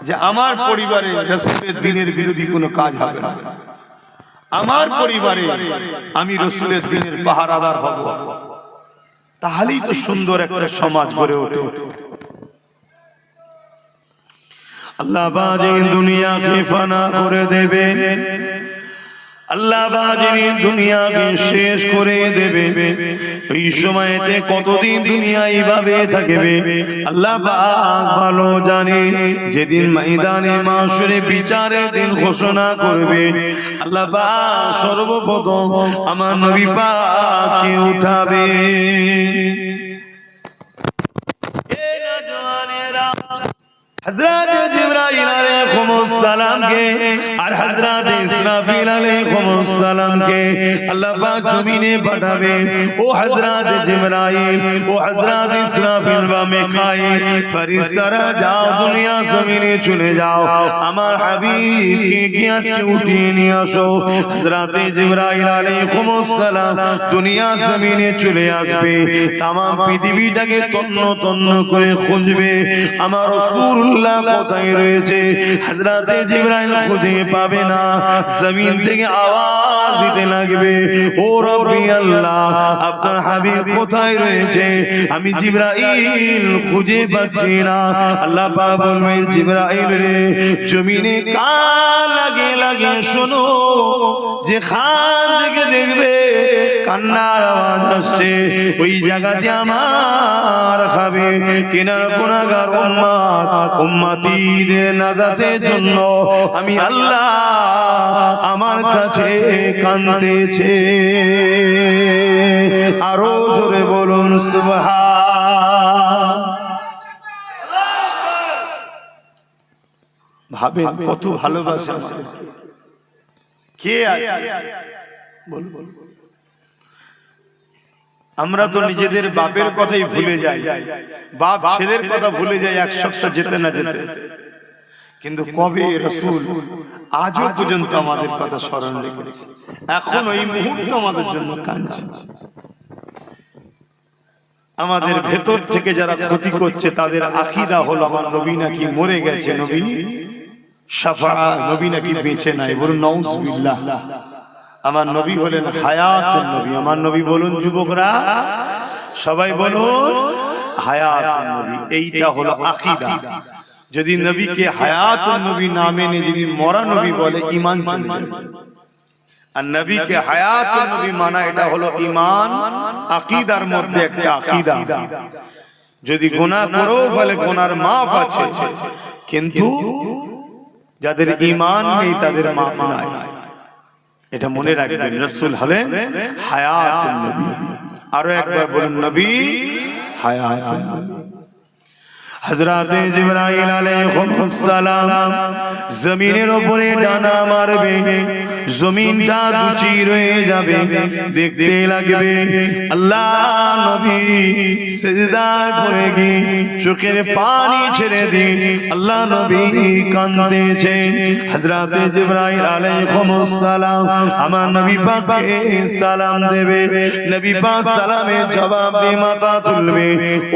যে আমার পরিবারে রাসূলের দ্বীনের বিরোধী কোনো কাজ হবে না, আমার পরিবারে আমি রাসূলের দ্বীনের পাহারাদার হব, তাহলেই তো সুন্দর একটা সমাজ গড়ে ওঠে। আল্লাহ বাজে দুনিয়াকে ফানা করে দেবে, আল্লাহ বাজে দুনিয়াকে শেষ করে দেবে। এই সময়তে কতদিন দুনিয়া এইভাবে থাকবে আল্লাহ পাক ভালো জানে। যেদিন ময়দানে মাশরে বিচারের দিন ঘোষণা করবে আল্লাহ পাক সর্বপ্রথম আমার নবী পাককে উঠাবে। এই নওজওয়ানেরা হযরত জিবরাইল আলাইহিস সালাম কে আর হযরত ইসরাফিল আলাইহিস সালাম কে আল্লাহ পাক জমিনে পাঠাবে। ও হযরত জিবরাইল, ও হযরত ইসরাফিল বা মিকাইল, ফেরেশতারা যাও দুনিয়া জমিনে চলে যাও, আমার হাবিবকে কি আজকে উঠিয়ে নিয়ে আসো। হযরত জিবরাইল আলাইহিস সালাম দুনিয়া জমিনে চলে আসবে, तमाम পৃথিবীটাকে তন্ন তন্ন করে খুঁজবে আমার রাসূল কোথায় রয়েছে। হযরত জিবরাইল খুঁজে পাবে না, জমিন থেকে আওয়াজ দিতে লাগবে, ও রব্বি আল্লাহ, আপনার হাবিব কোথায় রয়েছে? আমি জিবরাইল খুঁজে পাচ্ছি না। আল্লাহ পাক বলবেন, জিবরাইল রে, জমিনে কান লাগে লাগে শোনো, যে খান থেকে দেখবে কান্নার আওয়াজ আসছে, ওই জায়গাতে আমার খাবে কিনার গুনাহগার উম্মতিদের নাজাতের জন্য আমি আল্লাহ আমার কাছে কাঁদতেছে। আরো জোরে বলুন সুবহান। ভাবেন কত ভালোবাসা কে আছে? বল বল। আমরা তো নিজেদের বাপের কথাই ভুলে যাই, বাপ ছেলের কথা ভুলে যাই এক সপ্তাহ যেতে না যেতে, কিন্তু কবে রাসূল আজও পর্যন্ত আমাদের কথা স্মরণ রেখেছে, এখন এই মুহূর্তে আমাদের জন্য কাঁদছে। আমাদের ভেতর থেকে যারা ক্ষতি করছে তাদের আকীদা হলো আমার নবী নাকি মরে গেছে, নবী শাফাআত, নবী নাকি বেঁচে নাই। বলুন নাউযুবিল্লাহ। আমার নবী হলেন হায়াতুন নবী। আমার নবী বলুন যুবকরা, সবাই বলুন হায়াতুন নবী। এইটা হলো আকীদা। যদি নবীকে হায়াতুন নবী না মেনে যদি মরা নবী বলে, ঈমান চলে যাবে। আর নবীকে হায়াতুন নবী মানা, এটা হলো ঈমান, আকীদার মধ্যে একটা আকীদা। যদি গুনাহ করো বলে গুনার মাফ আছে, কিন্তু যাদের ঈমান নেই তাদের মাফ নাই। এটা মনে রাখবেন, রাসূল হলেন হায়াতুন নবী। আরো একবার বলুন, নবী হায়াতুন নবী। হযরত জিবরাইল আলাইহিস সালাম জমিনের উপরে ডানা মারবে, জমিনটা দুচির হয়ে যাবে, দেখতে লাগবে আল্লাহ নবী সিজদায় পড়ে গিয়ে চোখের পানি ছেড়ে দিয়ে আল্লাহ নবী কাঁদতেছেন। হযরত জিবরাইল আলাইহিস সালাম আমার নবী পাককে সালাম দেবে, নবী পাক সালামের জবাব দিয়ে মাথা তুলবে।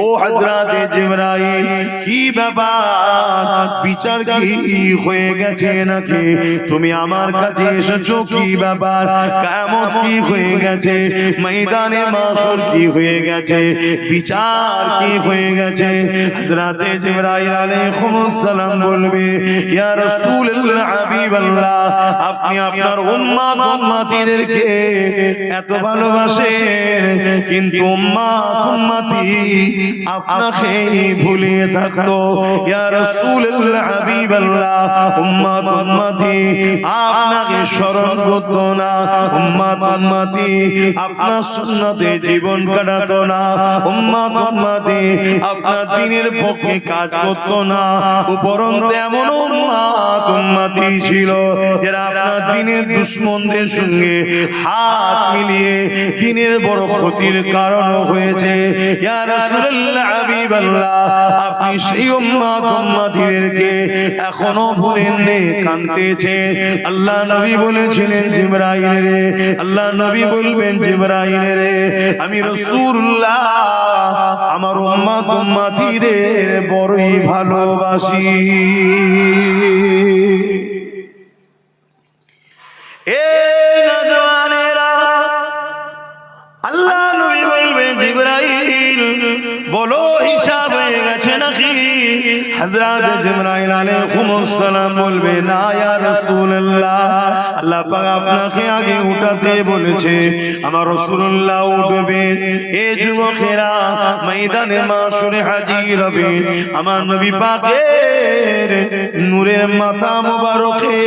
ও হযরত জিবরাইল, কি ব্যাপার, বিচার কি হয়ে গেছে নাকি? তুমি আমার কাছে এসেছো, কি ব্যাপার, কিয়ামত কি হয়ে গেছে, ময়দানে মাশর কি হয়ে গেছে, বিচার কি হয়ে গেছে? হযরত জিবরাইল আলাইহিস সালাম বলবে, ইয়া রাসূলুল্লাহ হাবিবাল্লাহ, আপনি আপনার উম্মত উম্মতিদেরকে এত ভালোবাসেন, কিন্তু উম্মত উম্মতি আপনাকে ভুলে থাকতো। ইয়া রাসূলুল্লাহ হাবিবাল্লাহ, উম্মত উম্মতি আপনাকে স্মরণ করতো না, উম্মত উম্মতি আপনার সুন্নতে জীবন কাটাতো না, উম্মত উম্মতি আপনার দ্বীনের পক্ষে কাজ করতো না। উপরন্তু এমন উম্মত উম্মতি ছিল যারা আপনার দ্বীনের দুশমনদের সঙ্গে হাত মিলিয়ে দ্বীনের বড় ক্ষতির কারণ হয়েছে। ইয়া রাসূলুল্লাহ হাবিবাল্লাহ, আপনি সেই উম্মত উম্মতিদেরকে এখনো ভুলেননি, কাঁদতেছে। আল্লাহ নবী বলেছিলেন জিবরাইল রে, আল্লাহ নবী বলবেন জিবরাইল রে, আমি রাসূলুল্লাহ আমার উম্মত উম্মতিদের বড়ই ভালোবাসি। এ নওজওয়ানেরা, আল্লাহ নবী বলবেন জিবরাইল বলো হিসাব হয়ে গেছে নাকি? হযরত জিবরাইল আলাইহিস সালাম বলবে, না ইয়া রাসূলুল্লাহ, আল্লাহ পাক আপনাকে আগে উঠাতে বলেছে, আমার রাসূলুল্লাহ উঠবেন। এ যুবকেরা ময়দানে মাশরে হাজির হবে, আমার নবী পাকের নূরের মাথা মোবারকে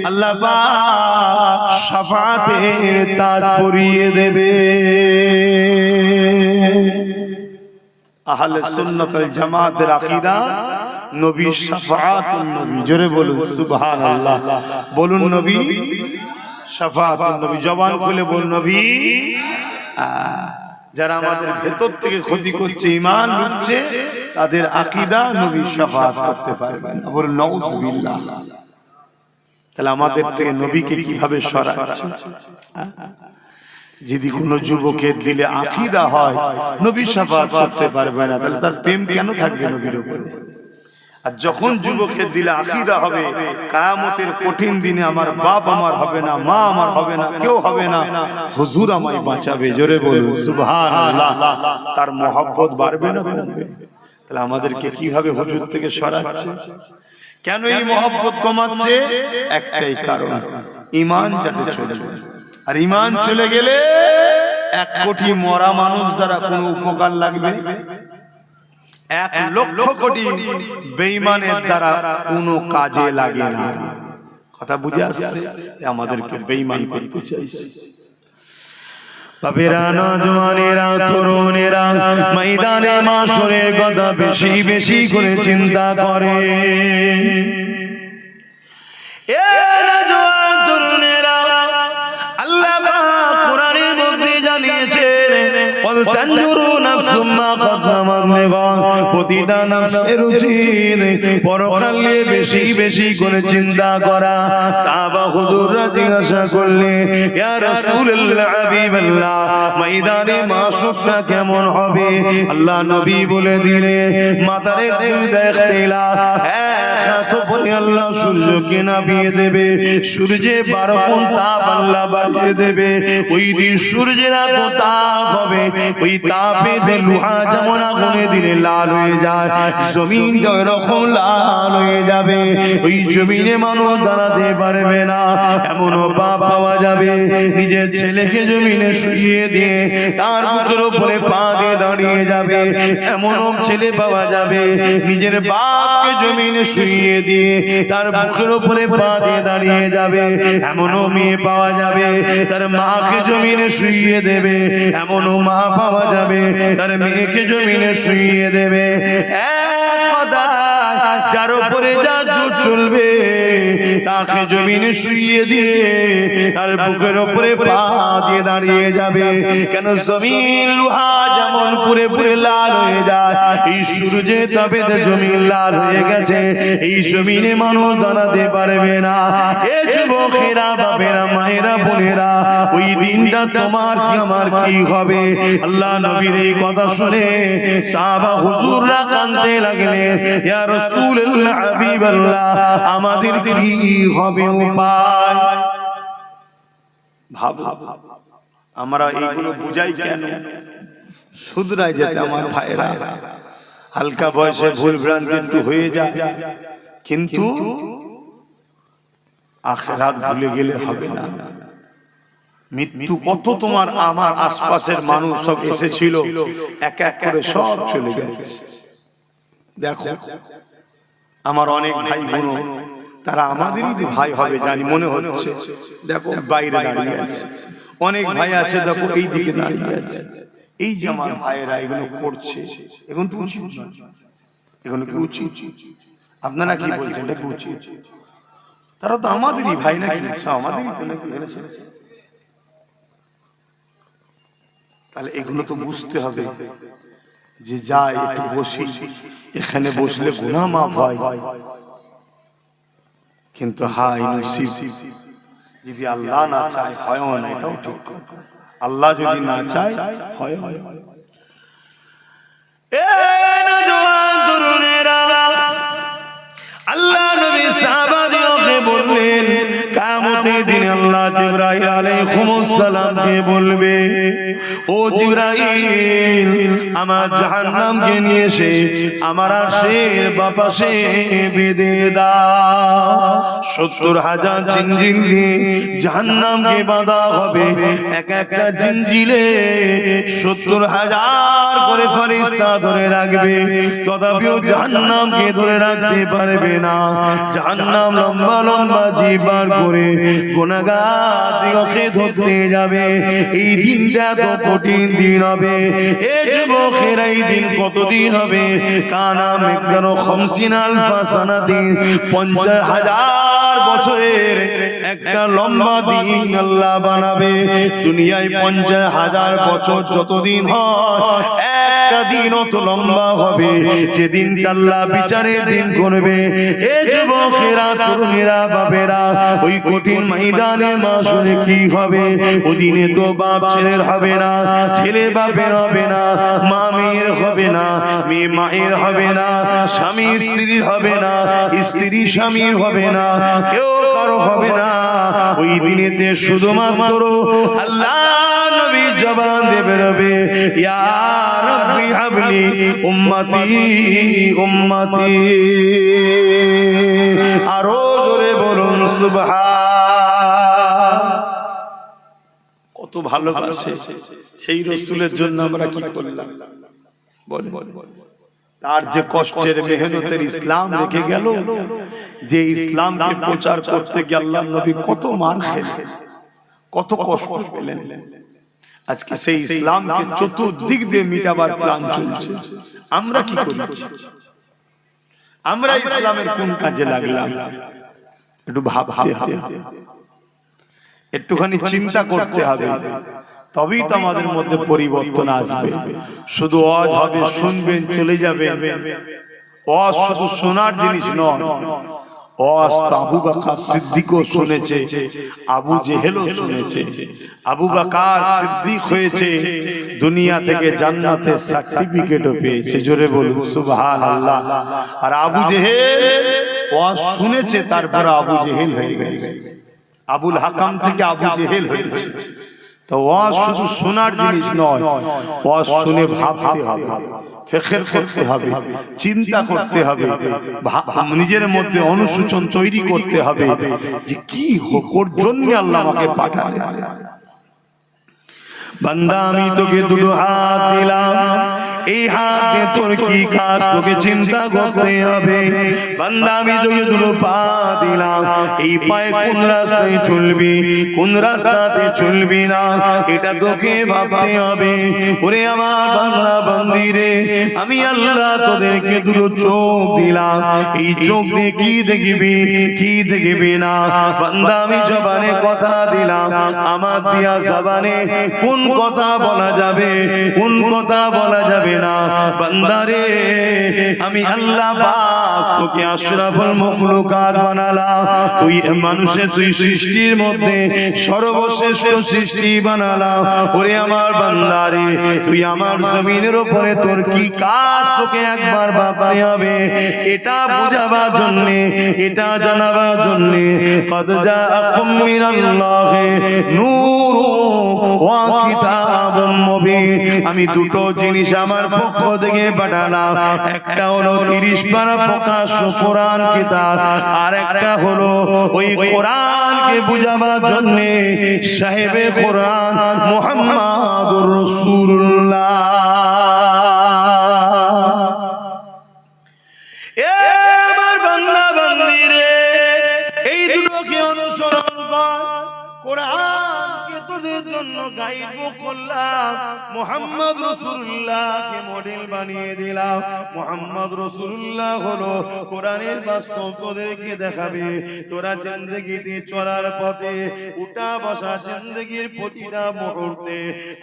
আল্লাহ পাক শাফাআতের তাজ পরিয়ে দেবে। আহলে সুন্নাত ওয়াল জামাতের আকীদা নবী শাফাআতুন নবী, জোরে বলুন সুবহানাল্লাহ, বলুন নবী শাফাআতুন নবী, জবান খুলে বলুন নবী। যারা আমাদের ভেতর থেকে ক্ষতি করছে, ঈমান লুটছে, তাদের আকীদা নবী শাফাআত করতে পারবে না, বলুন নাউযুবিল্লাহ। তাহলে আমাদের থেকে নবীকে কিভাবে সরাচ্ছে? যদি কোনো যুবকের দিলে আকীদা হয় নবী শাফাআত করতে পারবে না, তাহলে তার প্রেম কেন থাকবে নবীর উপরে? আর যখন যুবকের দিলে আকীদা হবে কিয়ামতের কঠিন দিনে আমার বাপ আমার হবে না, মা আমার হবে না, কেউ হবে না, হুজুর আমায় বাঁচাবে, জোরে বলুন সুবহানাল্লাহ, তার মহব্বত বাড়বে না কমবে? তাহলে আমাদেরকে কিভাবে হুজুর থেকে সরাচ্ছে? কেন এই মহব্বত কমাচ্ছে? একটাই কারণ, ঈমান যাতে চলে যায়। আর ঈমান চলে গেলে 1 কোটি মরা মানুষ দ্বারা কোনো উপকার লাগবে? 1 লক্ষ কোটি বেঈমানের দ্বারা কোনো কাজে লাগে না। কথা বুঝে আসছে? আমাদেরকে বেঈমান করতে চাইছে। বাবেরা, নওজওয়ানেরা, তরুণেরা ময়দানে মাশরের কথা বেশি বেশি করে চিন্তা করে। এ নওজওয়ান তরুণেরা, আল্লাহ পাক কোরআনের মধ্যে জানিয়েছেন, ওয়াল তানজুরু নাফসুম মা কদ্দামাত লিগাদ, প্রতিটা নফসের উচিত পরকাল নিয়ে বেশি বেশি করে চিন্তা করা। সাহাবা হুজুররা জিজ্ঞাসা করলে, ইয়া রাসূলুল্লাহ হাবিবাল্লাহ, ময়দানে মাশরটা কেমন হবে? আল্লাহ নবী বলে দিলে, মাথার একটু দেখতেলা এত পরে আল্লাহ সূর্যকে নামিয়ে দেবে, সূর্যে 12 গুণ তাপ আল্লাহ বাড়িয়ে দেবে। ওই দিন সূর্যের এত তাপ হবে, ওই তাপে লোহা যেমন আগুনে দিলে লাল হয়ে যায়, জমিনটা এরকম লাল হয়ে যাবে। ওই জমিনে মানুষ দাঁড়াতে পারবে না। এমনও পাপ পাওয়া যাবে, নিজের ছেলেকে জমিনে শুইয়ে দিয়ে তার বুকের উপরে পা দিয়ে দাঁড়িয়ে যাবে। এমনও ছেলে পাওয়া যাবে, নিজের বাপকে জমিনে শুইয়ে দিয়ে তার বুকের উপরে পা দিয়ে দাঁড়িয়ে যাবে। এমনও মেয়ে পাওয়া যাবে, তার মাকে জমিনে শুইয়ে দেবে। এমনও মা পাওয়া যাবে, তার মেয়েকে জমিনে শুইয়ে দেবে। এক কথায় যার উপরে যা জোর চলবে তাকে জমিনে শুইয়ে দিয়ে তার বুকের উপরে পা দিয়ে দাঁড়িয়ে যাবে। কেন জমিন লোহা যেমন পুরে পুরে লাল হয়ে যায়, এই সূর্যে তবে জমিন লাল হয়ে গেছে, এই জমিনে মানুষ দাঁড়াতে পারবে না। এ যুবকেরা, বাপেরা, মায়েরা, বোনেরা, ওই দিনটা তোমার কি আমার কি হবে? আল্লাহ নবীর এই কথা শুনে সাহাবা হুজুররা কাঁদতে লাগলেন, ইয়া রাসূলুল্লাহ, হাবিবাল্লাহ, আমাদের কি হবে উপায়? ভাবো, আমরা এইগুলো বুঝাই কেন? শুধরাই যেতে আমার ভাইরা, হালকা বয়সে ভুল ভ্রান্তি একটু হয়ে যায়, কিন্তু আখিরাত ভুলে গেলে হবে না। মৃত্যু কত তোমার আমার আশপাশের মানুষ সব এসেছিল, এক এক করে সব চলে গেছে। দেখো আমার অনেক ভাই বোন, তারা আমাদেরই ভাই হবে জানি মনে হচ্ছে, দেখো বাইরে দাঁড়িয়ে আছে। অনেক ভাই আছে দেখো এই দিকে দাঁড়িয়ে আছে। এই যে আমার ভাইয়েরা এগুলো করছে, এখন তো উচিত না, এগুলো কি উচিত? আপনারা কি বলছেন, এটা কি উচিত? তারা তো আমাদেরই ভাই নাকি, আমাদেরই তো নাকি। তাহলে এগুলো তো বুঝতে হবে যে যা একটু বসি, এখানে বসলে গুনাহ মাফ হয়, কিন্তু হাই নসিব যদি আল্লাহ না চায় হয় না, এটাও ঠিক কথা। আল্লাহ যদি না চায় হয়। এ নওজোয়ান তরুণেরা, আল্লাহ নবী সাহাবাদেরকে বললেন, কিয়ামতের দিন আল্লাহ জিবরাইল আলাইহিস সালামকে বলবে, ও জিবরাইল, আমার জাহান্নামকে নিয়ে এসে আমার আরশের বাপাশে বেঁধে দাও। ৭০,০০০ জিনজিল দিয়ে জাহান্নামকে বাঁধা হবে, এক একটা জিনজিলে ৭০,০০০ করে ফেরেশতা ধরে রাখবে, তথাপিও জাহান্নামকে ধরে রাখতে পারবে না। জাহান্নাম লম্বা লম্বা জিহ্বা বার করে গুনাহগারকে ধরতে যাবে। এই দিনটা তো কঠিন দিন হবে। এ যুবকেরা, এই দিন কতদিন হবে? কানা মিকদারু ৫০ আলফা সানাতিন, ৫০,০০০ বছরের একটা লম্বা দিন আল্লাহ বানাবে। দুনিয়ায় ৫০,০০০ বছর যতদিন হয়, একটা দিন অত লম্বা হবে যেদিন আল্লাহ বিচারের দিন করবে। এ যুবকেরা, তরুণেরা, বাবেরা, ওই কঠিন ময়দানে মাশরে কি হবে? ওদিনে তো বাপ ছেলের হবে না, ছেলে বাপের হবে না, মা মেয়ের হবে না, মেয়ে মায়ের হবে না, স্বামী স্ত্রীর হবে না, স্ত্রী স্বামীর হবে না, কেউ কারো হবে না। ওই দিনেতে শুধুমাত্র আল্লাহ নবী জবান দিয়ে বেরোবে, ইয়া রাব্বি হাবলি উম্মতি উম্মতি। আরো জোরে বলুন সুবহান। কত ভালোবাসে সেই রাসূলের জন্য আমরা কি করলাম বলে? তার যে কষ্টের মেহনতের ইসলাম রেখে গেল, যে ইসলামকে প্রচার করতে গিয়ে আল্লাহর নবী কত মার খেলেন, কত কষ্ট পেলেন। আজকে সেই ইসলামকে চতুর্দিক দিয়ে মিটাবার প্ল্যান চলছে। আমরা কি করেছি? আমরা ইসলামের কোন কাজে লাগলাম? একটু ভাবতে হবে, একটুখানি চিন্তা করতে হবে, তবেই তো আমাদের মধ্যে পরিবর্তন আসবে। শুধু ওয়াজ হবে, শুনবেন, চলে যাবেন। ওয়াজ শুধু শোনার জিনিস নয়, ওয়াজ তো আবু বকর সিদ্দিকও শুনেছে, আবু জেহেলও শুনেছে। আবু বকর সিদ্দিক হয়েছে, দুনিয়া থেকে জান্নাতের সার্টিফিকেটও পেয়েছে। জোরে বলুন সুবহানাল্লাহ। আর আবু জেহেল ওয়াজ শুনেছে, তারপর আবু জেহেল হয়ে গেছে। আবুল হাকাম থেকে আবু জেহেল হয়েছে। তো ওয়াজ শুধু শোনার জিনিস নয়, ওয়াজ শুনে ভাবতে হবে, ফিকির করতে হবে, চিন্তা করতে হবে, নিজের মধ্যে অনুশোচন তৈরি করতে হবে যে কি হোকর জন্য আল্লাহ আমাকে পাঠালেন। বান্দা, আমি তোকে দুটো হাত দিলাম, এই হাত দিয়ে তোর কি কাজ তোকে চিন্তা করতে হবে। বান্দা আমি তোকে দুটো পা দিলাম, এই পায়ে কোন রাস্তায় চলবি কোন রাস্তাতে চলবি না এটা তোকে ভাবতে হবে। ওরে আমার বান্দা বান্দি রে, আমি আল্লাহ তোদেরকে দুটো চোখ দিলাম, এই চোখ দিয়ে কি দেখবি কি দেখবি না। বান্দা আমি জবানে কথা দিলাম, আমার দিয়া জবানে কোন কথা বলা যাবে কোন কথা বলা যাবে না। বান্দা রে, আমি আল্লাহ পাক তোকে আশরাফুল মাখলুকাত বানালাম, তুই মানুষের তুই সৃষ্টির মধ্যে সর্বশ্রেষ্ঠ সৃষ্টি বানালাম। ওরে আমার বান্দা রে, তুই আমার জমিনের উপরে তোর কি কাজ তোকে একবার ভাবতে হবে। এটা বুঝাবার জন্য এটা জানাবার জন্য কদ জাআকুম মিনাল্লাহি নূরুন ওয়া কিতাবুম মুবিন, আমি দুটো জিনিস আমার পক্ষ থেকে পাঠালাম। একটা হলো 30 পারা প্রকাশ্য কোরআন কিতাব, আর একটা হলো ওই কোরআনকে বুঝাবার জন্য সাহেবে কোরআন মুহাম্মাদুর রাসূলুল্লাহ। এ আমার বান্দা বান্দি রে, এই দুটোকে অনুসরণ কর। কোরআনকে তোদের জন্য গাইড করলাম, মুহাম্মদ রাসূলুল্লাহকে মডেল বানিয়ে দিলাম। মুহাম্মদ রাসূলুল্লাহ হলো কোরআনের বাস্তব তোদেরকে দেখাবে। তোরা জিন্দেগিতে চলার পথে উঠা বসা জিন্দেগির প্রতিটা মুহূর্তে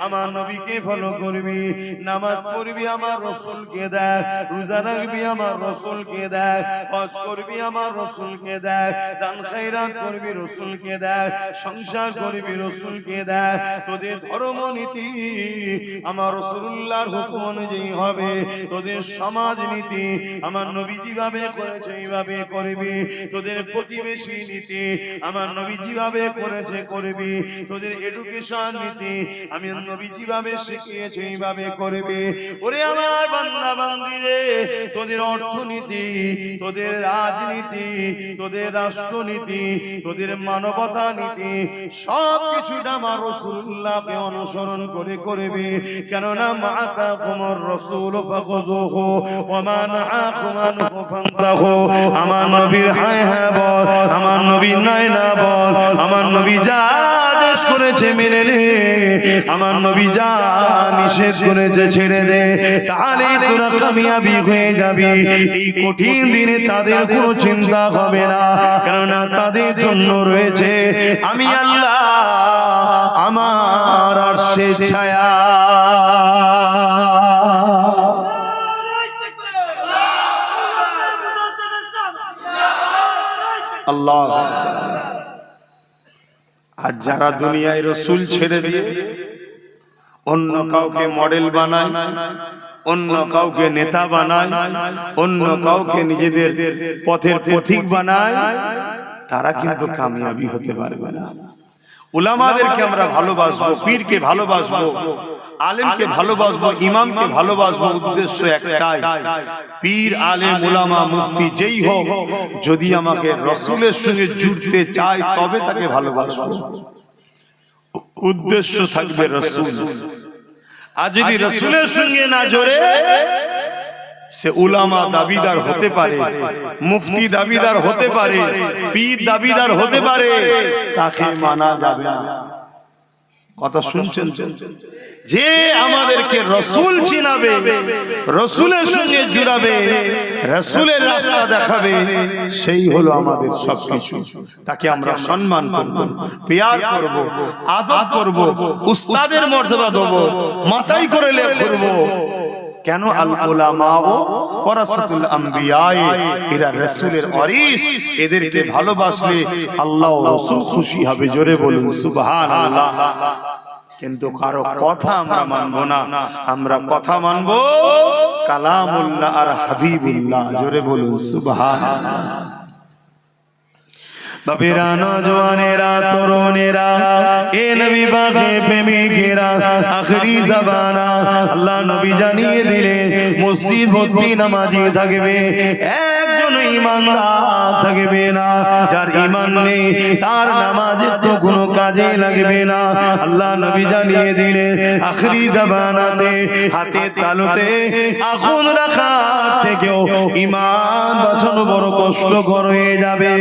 আমার নবীকে ফলো করবি, নামাজ পড়বি আমার রাসূলকে দেখ, রোজা রাখবি আমার রাসূলকে দেখ, হজ করবি আমার রাসূলকে দেখ, দান খায়রাত করবি রাসূলকে দেখ, সংসার করবি রাসূলকে দেখ। তোদের ধর্ম নীতি আমার রাসূলুল্লাহর হুকুম অনুযায়ী হবে, তোদের সমাজ নীতি আমার নবী যেভাবে করেছে এইভাবে করবি, তোদের প্রতিবেশী নীতি আমার নবী যেভাবে করেছে করবি, তোদের এডুকেশন নীতি আমি নবী যেভাবে শিখিয়েছে এইভাবে করবি। ওরে আমার বান্দা বান্দি রে, তোদের অর্থনীতি তোদের রাজনীতি তোদের রাষ্ট্রনীতি তোদের মানবতা নীতি সব কিছুটা আমার রাসূলুল্লাহকে অনুসরণ করে করবে। কেননা মাআকুমুর রাসূল ফাখুযুহু ওয়া মা নাহাকুম আনহু ফান্তাহু। আমার নবীর হায় হ্যাঁ বল, আমার নবী নাই না বল, আমার নবী যা আদেশ করেছে মেনে নে, আমার নবী যা নিষেধ করেছে ছেড়ে দে, তাহলে তোরা কামিয়াবি হয়ে যাবি। এই কঠিন দিনে তাদের কোনো চিন্তা হবে না, কেননা তাদের জন্য রয়েছে আমি আল্লাহ আমার আরশের ছায়া। আল্লাহ। আর যারা দুনিয়ায় রাসূল ছেড়ে দিয়ে অন্য কাউকে মডেল বানায়, অন্য কাউকে নেতা বানায়, অন্য কাউকে নিজেদের পথের পথিক বানায়, তারা কিন্তু কামিয়াবি হতে পারবে না। উলামাদেরকে আমরা ভালোবাসবো, পীরকে ভালোবাসবো, আলেমকে ভালোবাসবো, ইমামকে ভালোবাসবো, উদ্দেশ্য একটাই, পীর আলেম উলামা মুফতি যেই হোক যদি আমাকে রাসূলের সঙ্গে জুড়তে চায় তবে তাকে ভালোবাসবো। উদ্দেশ্য থাকবে রাসূল। আর যদি রাসূলের সঙ্গে না জোড়ে সে উলামা দাবিদার হতে পারে, মুফতি দাবিদার হতে পারে, পীর দাবিদার হতে পারে, তাকে মানা যাবে না। কথা শুনছেন? যে আমাদেরকে রাসূল চিনাবে, রাসূলের সঙ্গে জুড়াবে, রাসূলের রাস্তা দেখাবে, সেই হলো আমাদের সবকিছু। তাকে আমরা সম্মান করব, প্যার করব, আদর করব, উস্তাদের মর্যাদা দেব, মাথায় করে লেখ করব। কেন? আল উলামা ওয়ারাসাতুল আম্বিয়া, এরা রাসূলের ওয়ারিস। এদেরকে ভালোবাসলে আল্লাহ ও রাসূল খুশি হবে। জোরে বলুন সুবহানাল্লাহ। কিন্তু কারো কথা আমরা মানবো না, আমরা কথা মানবো কালামুল্লাহ আর হাবিবুল্লাহ। জোরে বলুন সুবহানাল্লাহ। বাপেরা, নওজওয়ানেরা, তরুণেরা, এ নবী পাকে প্রেমিকেরা, আখরি জামানা আল্লাহ নবী জানিয়ে দিলেন মসজিদ ভর্তি নামাজি থাকবে, একজনই ঈমানদার থাকবে না। যার ঈমান নেই তার নামাজের তো কোনো কাজে লাগবে না। আল্লাহ নবী জানিয়ে দিলেন আখরি জামানাতে হাতের তালুতে আগুন রাখা থেকেও ঈমান বাঁচানো বড় কষ্টকর হয়ে যাবে।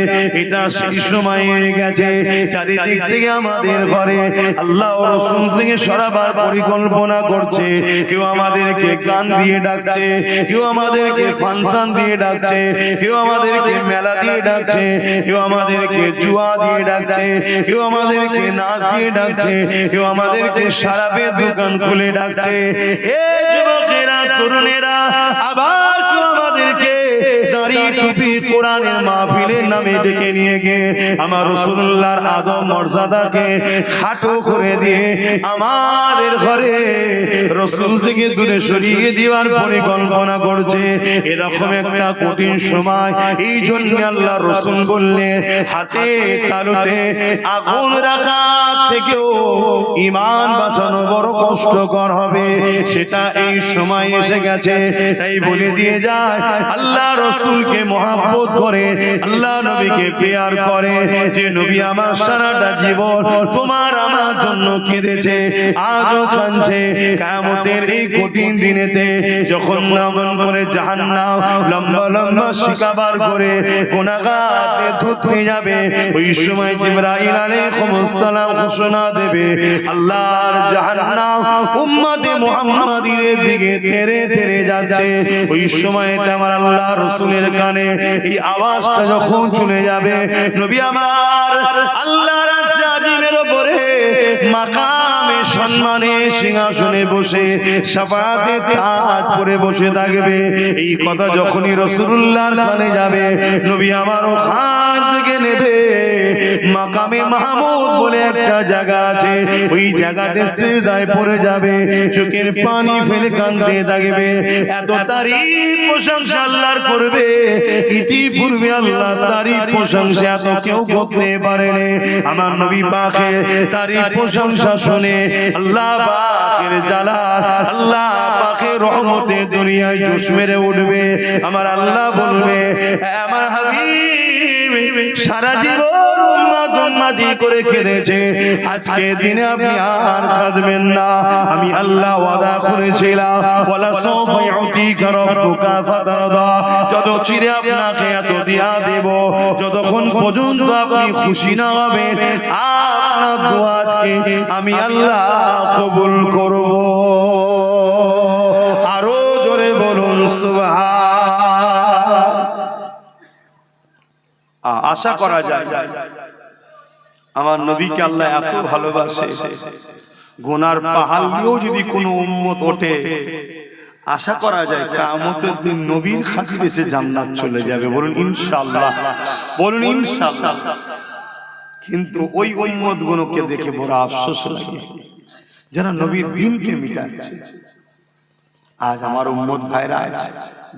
এটা সেই সময় হয়ে গেছে। চারিদিক থেকে আমাদের ঘরে আল্লাহ ও রাসূল থেকে সরাবার পরিকল্পনা করছে। কেউ আমাদেরকে গান দিয়ে ডাকছে, কেউ আমাদেরকে ফাংশন দিয়ে ডাকছে, কেউ আমাদেরকে মেলা দিয়ে ডাকছে, কেউ আমাদেরকে জুয়া দিয়ে ডাকছে, কেউ আমাদেরকে নাচ দিয়ে ডাকছে, কেউ আমাদেরকে শরাবের দোকান খুলে ডাকছে। এই যুবকেরা, তরুণেরা, আবার কেউ আমাদেরকে দাড়ি টুপি কোরআনের মাহফিলের নামে ডেকে নিয়ে গিয়ে আমার রাসূলুল্লাহর আদব মর্যাদাকে খাটো করে দিয়ে আমাদের ঘরে রাসূল থেকে দূরে সরিয়ে দেওয়ার পরিকল্পনা করছে। এরকম একটা কঠিন সময়, এই জন্য আল্লাহ রাসূল বললেন হাতে তালুতে আগুন রাখা থেকেও ঈমান বাঁচানো বড় কষ্টকর হবে। সেটা এই সময় এসে গেছে। তাই বলে দিয়ে যায় আল্লাহ রাসূলকে মহব্বত করে, আল্লাহ নবীকে প্যার করে, যে নবী আমার সারাটা জীবন তোমার আমার জন্য কেঁদেছে, আজও কাঁদছে। কিয়ামতের এই কঠিন দিনেতে যখন নামন করে জাহান্নাম লম্বা লম্বা শিকাবার করে গুনাহগারদের ধরতে যাবে, ওই সময় জিবরাইল আলাইহিস সালাম ঘোষণা দেবে আল্লাহর জাহান্নাম উম্মতে মুহাম্মাদীদের দিকে তেরে তেরে যাচ্ছে। ওই সময়টা আমার আল্লাহ রাসূলের কানে এই আওয়াজটা যখন চলে যাবে, নবী আমার আল্লাহর আরশ আজিমের উপরে মাকামে সম্মানে সিংহাসনে বসে শাফাআতের তাজ পরে বসে থাকবে। এই কথা যখনই রাসূলুল্লাহর কানে যাবে, নবী আমার ওখান থেকে নেবে মাকামে মাহমুদ বলে একটা জায়গা আছে, ওই জায়গাতে সিজদায় পড়ে যাবে, চোখের পানি ফেলে কাঁদতে থাকবে। এত তারিফ প্রশংসা আল্লাহর করবে, ইতিপূর্বে আল্লাহ তারিফ প্রশংসা এত কেউ করতে পারেনি। আমার নবী পাকের তারিফ প্রশংসা শুনে আল্লাহ পাকের জালাল, আল্লাহ পাকের রহমতে দুনিয়ায় জোশ মেরে উঠবে। আমার আল্লাহ বলবে আমার হাবিব সারা জীবন উম্মত উম্মতি করে কেঁদেছে, আজকে দিনে আপনি আর কাঁদবেন না। আমি আল্লাহ ওয়াদা করেছিলাম ওয়ালা সাওফা ইউতিকা রাব্বুকা ফাতারদা, যত চিরে আপনাকে এত দিয়া দেব, যতক্ষণ পর্যন্ত আপনি খুশি না হবেন আপনার দোয়া আজকে আমি আল্লাহ কবুল করব। আরো জোরে বলুন সুবহান। আশা করা যায় আমার নবীকে আল্লাহ এত ভালোবাসে, গুনার পাহাড় দিয়েও যদি কোনো উম্মত ওঠে, আশা করা যায় কিয়ামতের দিন নবীর খাতিরে সে জান্নাত চলে যাবে। বলুন ইনশাআল্লাহ, বলুন ইনশাআল্লাহ। কিন্তু ওই উম্মত গুলোকে দেখে বড় আফসোস লাগে যারা নবীর দ্বীনকে মিটাচ্ছে। আজ আমার উম্মত ভাইরা আছে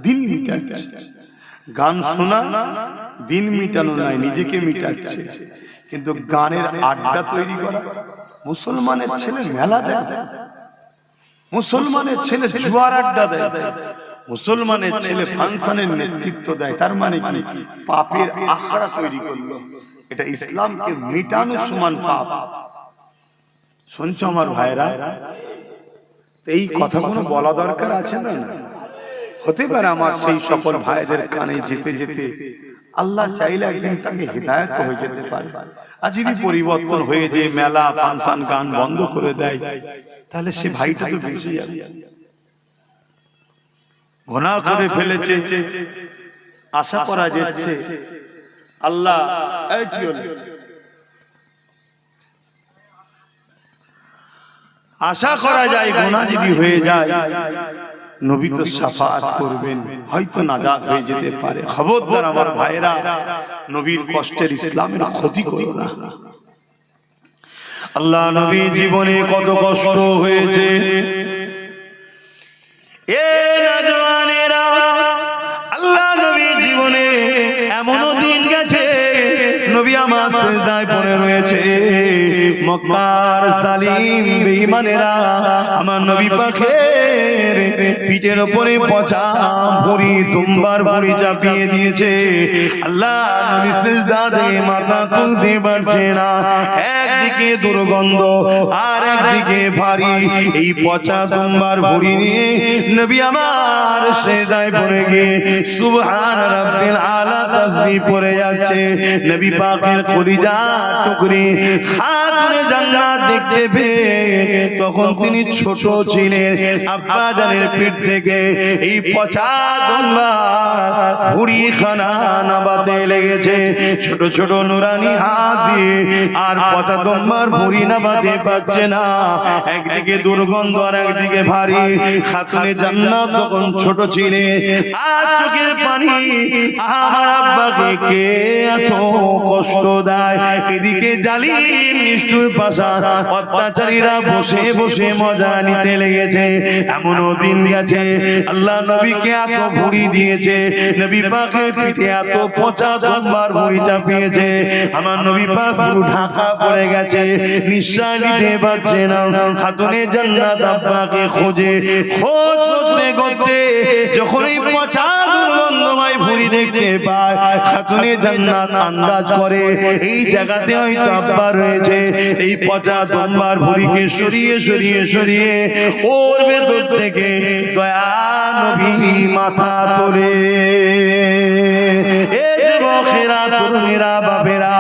দ্বীন মিটাচ্ছে, গান শোনা দিন মিটানো নাই, নিজেকে মিটাচ্ছে। কিন্তু গানের আড্ডা তৈরি করা, মুসলমানের ছেলে মেলা দেয়, মুসলমানের ছেলে জুয়ার আড্ডা দেয়, মুসলমানের ছেলে ফাংশনের নেতৃত্ব দেয়, তার মানে কি পাপের আখড়া তৈরি করলো। এটা ইসলামকে মিটানোর সমান পাপ। শুনছো আমার ভাইরা, এই কথাগুলো বলা দরকার আছে না? হতে পারে আমার সেই সকল ভাইদের কানে যেতে যেতে আল্লাহ চাইলে একদিন তাকে হিদায়াত হয়ে যেতে পারে। আর যদি পরিবর্তন হয়ে যে মেলা ফাংশন গান বন্ধ করে দেয়, তাহলে সে ভাইটা তো বেশি যাবে। গুনাহ করে ফেলেছে, আশা করা যাচ্ছে আল্লাহ আশা করা যায় গুনাহ যদি হয়ে যায় নবী তো শাফাআত করবেন, হয়তো নাজাত হয়ে যেতে পারে। খবরদার আমার ভাইরা, নবীর কষ্টের ইসলামের ক্ষতি করো না। আল্লাহ নবী জীবনে কত কষ্ট হয়েছে, এ নওজওয়ানেরা, আল্লাহ নবী জীবনে এমনও দিন গেছে নবী আমার সিজদায় পড়ে রয়েছে। মক্কার জালিম বেঈমানেরা আমার নবী পাকের পিঠের উপরে পচা ভুঁড়ি দুম্বার ভুঁড়ি চাপিয়ে দিয়েছে। আল্লাহ নবী সিজদা থেকে মাথা তুলতে পারছে না, একদিকে দুর্গন্ধ আর একদিকে ভারী। এই পচা দুম্বার ভুঁড়ি নিয়ে নবী আমার সিজদায় পড়ে গিয়ে সুবহান রাব্বিল আলা তাসবিহ পড়ে যাচ্ছে। নবী পাকের কলিজা টুকরি খাতুনে জান্নাত দেখতে পেয়ে তখন তিনি ছোট ছিলেন, আব্বা জানের পিঠ থেকে এই পচা দুম্বার ভুঁড়ি খানা নাবাতে লেগেছে। ছোট ছোট নুরানি হাত দিয়ে আর পচা দুম্বার ভুঁড়ি নাবাতে পারছে না, একদিকে দুর্গন্ধ আর একদিকে ভারী। খাতুনে জান্নাত তখন ছোট ছিলেন, আর চোখের পানি আমার আব্বাকে কে এত কষ্ট দেয়। এদিকে জালিম নিষ্ঠুর পাশা অত্যাচারীরা বসে বসে মজা নিতে লেগেছে। এমনও দিন গেছে আল্লাহ নবীকে এত ভুঁড়ি দিয়েছে, নবী পাকের পিঠে এত পচা দুম্বার ভুঁড়ি চাপিয়েছে, আমার নবী পাক পুরো ঢাকা পড়ে গেছে, নিঃশ্বাস নিতে পারছে না। খাতুনে জান্নাত আব্বাকে খোঁজ করতে করতে যখন এই পচা দুর্গন্ধময় ভুঁড়ি দেখতে পায়, খাতুনে জান্নাত আন্দাজ করে এই জায়গাতে হয়তো আব্বা রয়েছে। এই পচা দুম্বার ভুঁড়িকে সরিয়ে সরিয়ে সরিয়ে ওর ভেতর থেকে দয়া নবী মাথা তোলে। এ যুবকেরা, তরুণেরা, বাপেরা,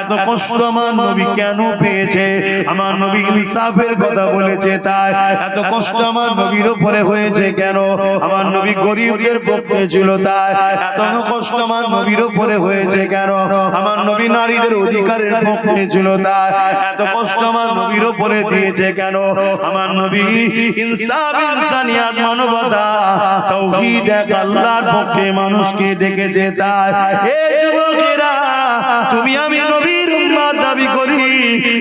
এত কষ্ট আমার নবী কেন পেয়েছে? আমার নবী ইনসাফের কথা বলেছে তাই। এত কষ্ট আমার নবীর উপরে হয়েছে কেন? আমার নবী গরিবদের পক্ষে ছিল তাই। এত কষ্ট আমার নবীর উপরে হয়েছে কেন? আমার নবী নারীদের অধিকারের পক্ষে ছিল তাই। এত কষ্ট আমার নবীর উপরে দিয়েছে কেন? আমার নবী ইনসাফ, ইনসানিয়াত, মানবতা, তাওহীদ, এক আল্লাহর পক্ষে মানুষকে ডেকেছে তাই। এই যুবকেরা, তুমি আমি নবীর উম্মত দাবি করি,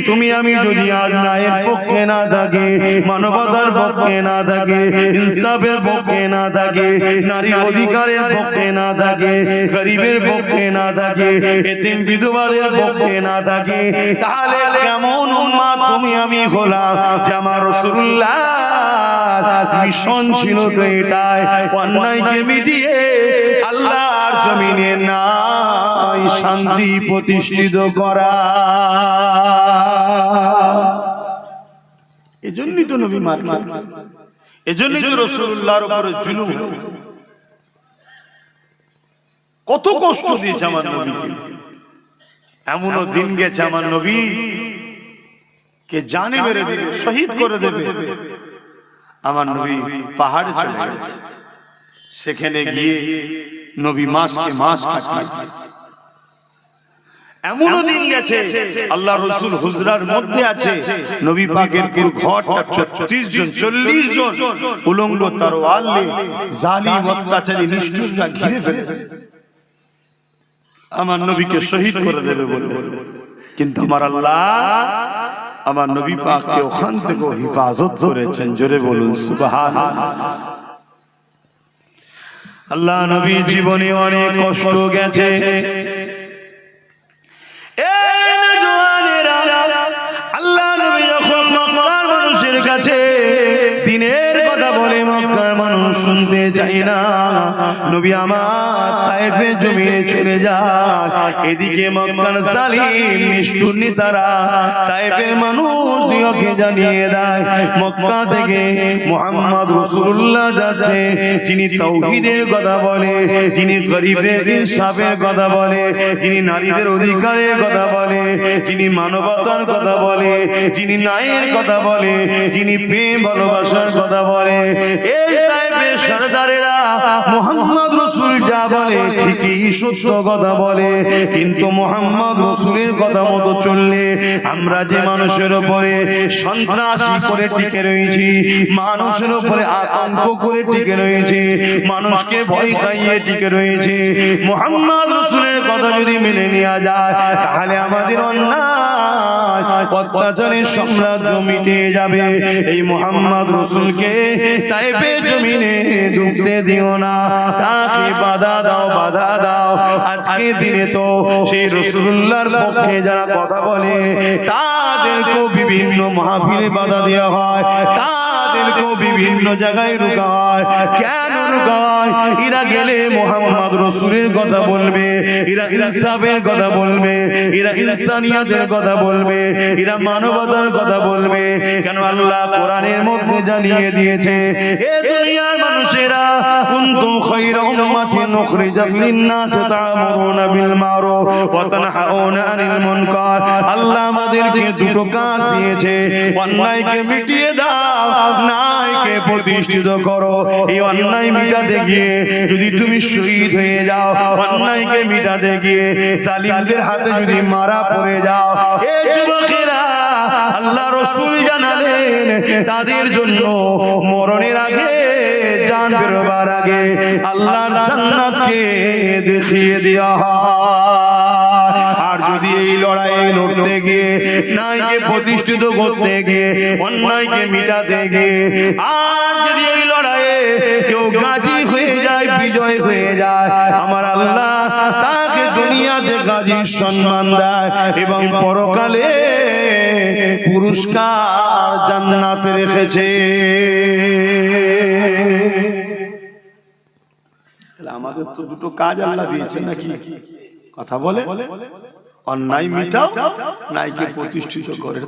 তুমি আমি যদি আজ ন্যায়ের পক্ষে না থাকি, মানবতার পক্ষে না থাকি, ইনসাফের পক্ষে না থাকি, নারীর অধিকারের পক্ষে না থাকি, গরিবের পক্ষে না থাকি, এতিম বিধবাদের পক্ষে না থাকি, তাহলে কেমন উম্মত তুমি আমি হলাম? যে আমার রাসূলুল্লাহ মিশন ছিল তো এটাই, অন্যায়কে মিটিয়ে আল্লাহর জমিনে নাই শান্তি প্রতিষ্ঠিত করা। এজন্যই তো নবী মার খেয়েছে, এজন্যই তো রাসূলুল্লাহর উপরে জুলুম, কত কষ্ট দিয়েছে আমার নবীকে। এমনও দিন গেছে আমার নবী কে জানে মেরে দিবে, শহীদ করে দেবে। আমার নবী পাহাড়ে চলে গেছে, সেখানে গিয়ে নবী মাসকে মাস কাটিয়েছে। এমনও দিন গেছে আল্লাহ রাসূল হুজরার মধ্যে আছে, নবী পাকের পুরো ঘরটা 36 জন 40 জন উলঙ্গ তরোয়াল নিয়ে জালিম অত্যাচারী নিষ্ঠুররা ঘিরে ফেলেছে আমার নবীকে শহীদ করে দেবে বলে। কিন্তু আমার আল্লাহ আমার নবী পাককে ওখান থেকে হিফাজত করেছেন। জোরে বলুন সুবহানাল্লাহ। আল্লাহ নবী জীবনে অনেক কষ্ট গেছে। আল্লাহ নবী যখন মক্কার মানুষের কাছে দিনের কথা বলে মক্কার মানুষ শুনতে চায় না, নবী আমার তায়েফে জমিনে চলে যায়। এদিকে মক্কার জালিম নিষ্ঠুর নেতারা তায়েফের মানুষদিগকে জানিয়ে দেয় মক্কা থেকে মুহাম্মদ রাসূলুল্লাহ যাচ্ছে, যিনি তাওহীদের কথা বলে, যিনি গরিবের ইনসাফের কথা বলে, যিনি নারীদের অধিকারের কথা বলে, যিনি মানবতার কথা বলে, যিনি ন্যায়ের কথা বলে, যিনি প্রেম ভালোবাসার কথা বলে। এই তায়েফের সরদারেরা মুহাম্মদ রাসূল যা বলে ঠিকই সত্য কথা বলে, কিন্তু মুহাম্মদ রাসূলের কথা মতো চললে আমরা যে মানুষের উপরে সন্ত্রাসী করে টিকে রয়েছি, মানুষের উপরে আতঙ্ক করে টিকে রয়েছে, মানুষকে ভয় খাইয়ে টিকে রয়েছে, মুহাম্মদ রাসূলের কথা যদি মেনে নেওয়া যায় তাহলে আমাদের অন্যায় অত্যাচারের সাম্রাজ্য মিটে যাবে। এই মুহাম্মদ রাসূলকে তাইফে জমিনে ঢুকতে দিও না, তাকে বাধা দাও, বাধা দাও। আজকে দিনে তো সেই রাসূলুল্লাহর পক্ষে যারা কথা বলে তাদেরকেও বিভিন্ন মাহফিলে বাধা দেওয়া হয়, তাদেরকেও বিভিন্ন জায়গায় রোকা হয়। কেন রোকা হয়? এরা গেলে মুহাম্মদ রাসূলের কথা বলবে, এরা ইনসাফের কথা বলবে, এরা ইনসানিয়াতের কথা বলবে, এরা মানবতার কথা বলবে। কেন? আল্লাহ কোরআনের মধ্যে জানিয়ে দিয়েছে, এ দুনিয়ার মানুষেরা কুনতুম খায়রা উম্মাতিন উখরিজাত লিন-নাস তা'মুরুনা বিল মারুফ ওয়া তানহাউনা আনিল মুনকার। আল্লাহ আমাদেরকে দুটো কাজ দিয়েছে, অন্যায়কে মিটিয়ে দাও, ন্যায়কে প্রতিষ্ঠিত করো। এই অন্যায় মিটাতে গিয়ে যদি তুমি শহীদ হয়ে যাও, অন্যায়কে মিটাতে গিয়ে জালিমদের হাতে যদি মারা পড়ে যাও, এ যুবকেরা আল্লাহ রাসূল জানালেন তাদের জন্য মরণের আগে, জান বেরোবার আগে আল্লাহর জান্নাতকে দেখিয়ে দেওয়া হয়। আর যদি এই লড়াইয়ে লড়তে গিয়ে, ন্যায়কে প্রতিষ্ঠিত করতে গিয়ে, অন্যায়কে মিটাতে গিয়ে আর যদি এই লড়াইয়ে কেউ গাজী হয়ে যায়, বিজয় হয়ে যায়, আমার আল্লাহ তাকে দুনিয়াতে গাজীর সম্মান দেয় এবং পরকালে পুরস্কার জান্নাতে রেখেছে। আমাদের তো দুটো কাজ আল্লাহ দিয়েছে নাকি? কথা বলে, অন্যায় মিটাও, ন্যায়কে প্রতিষ্ঠিত করে।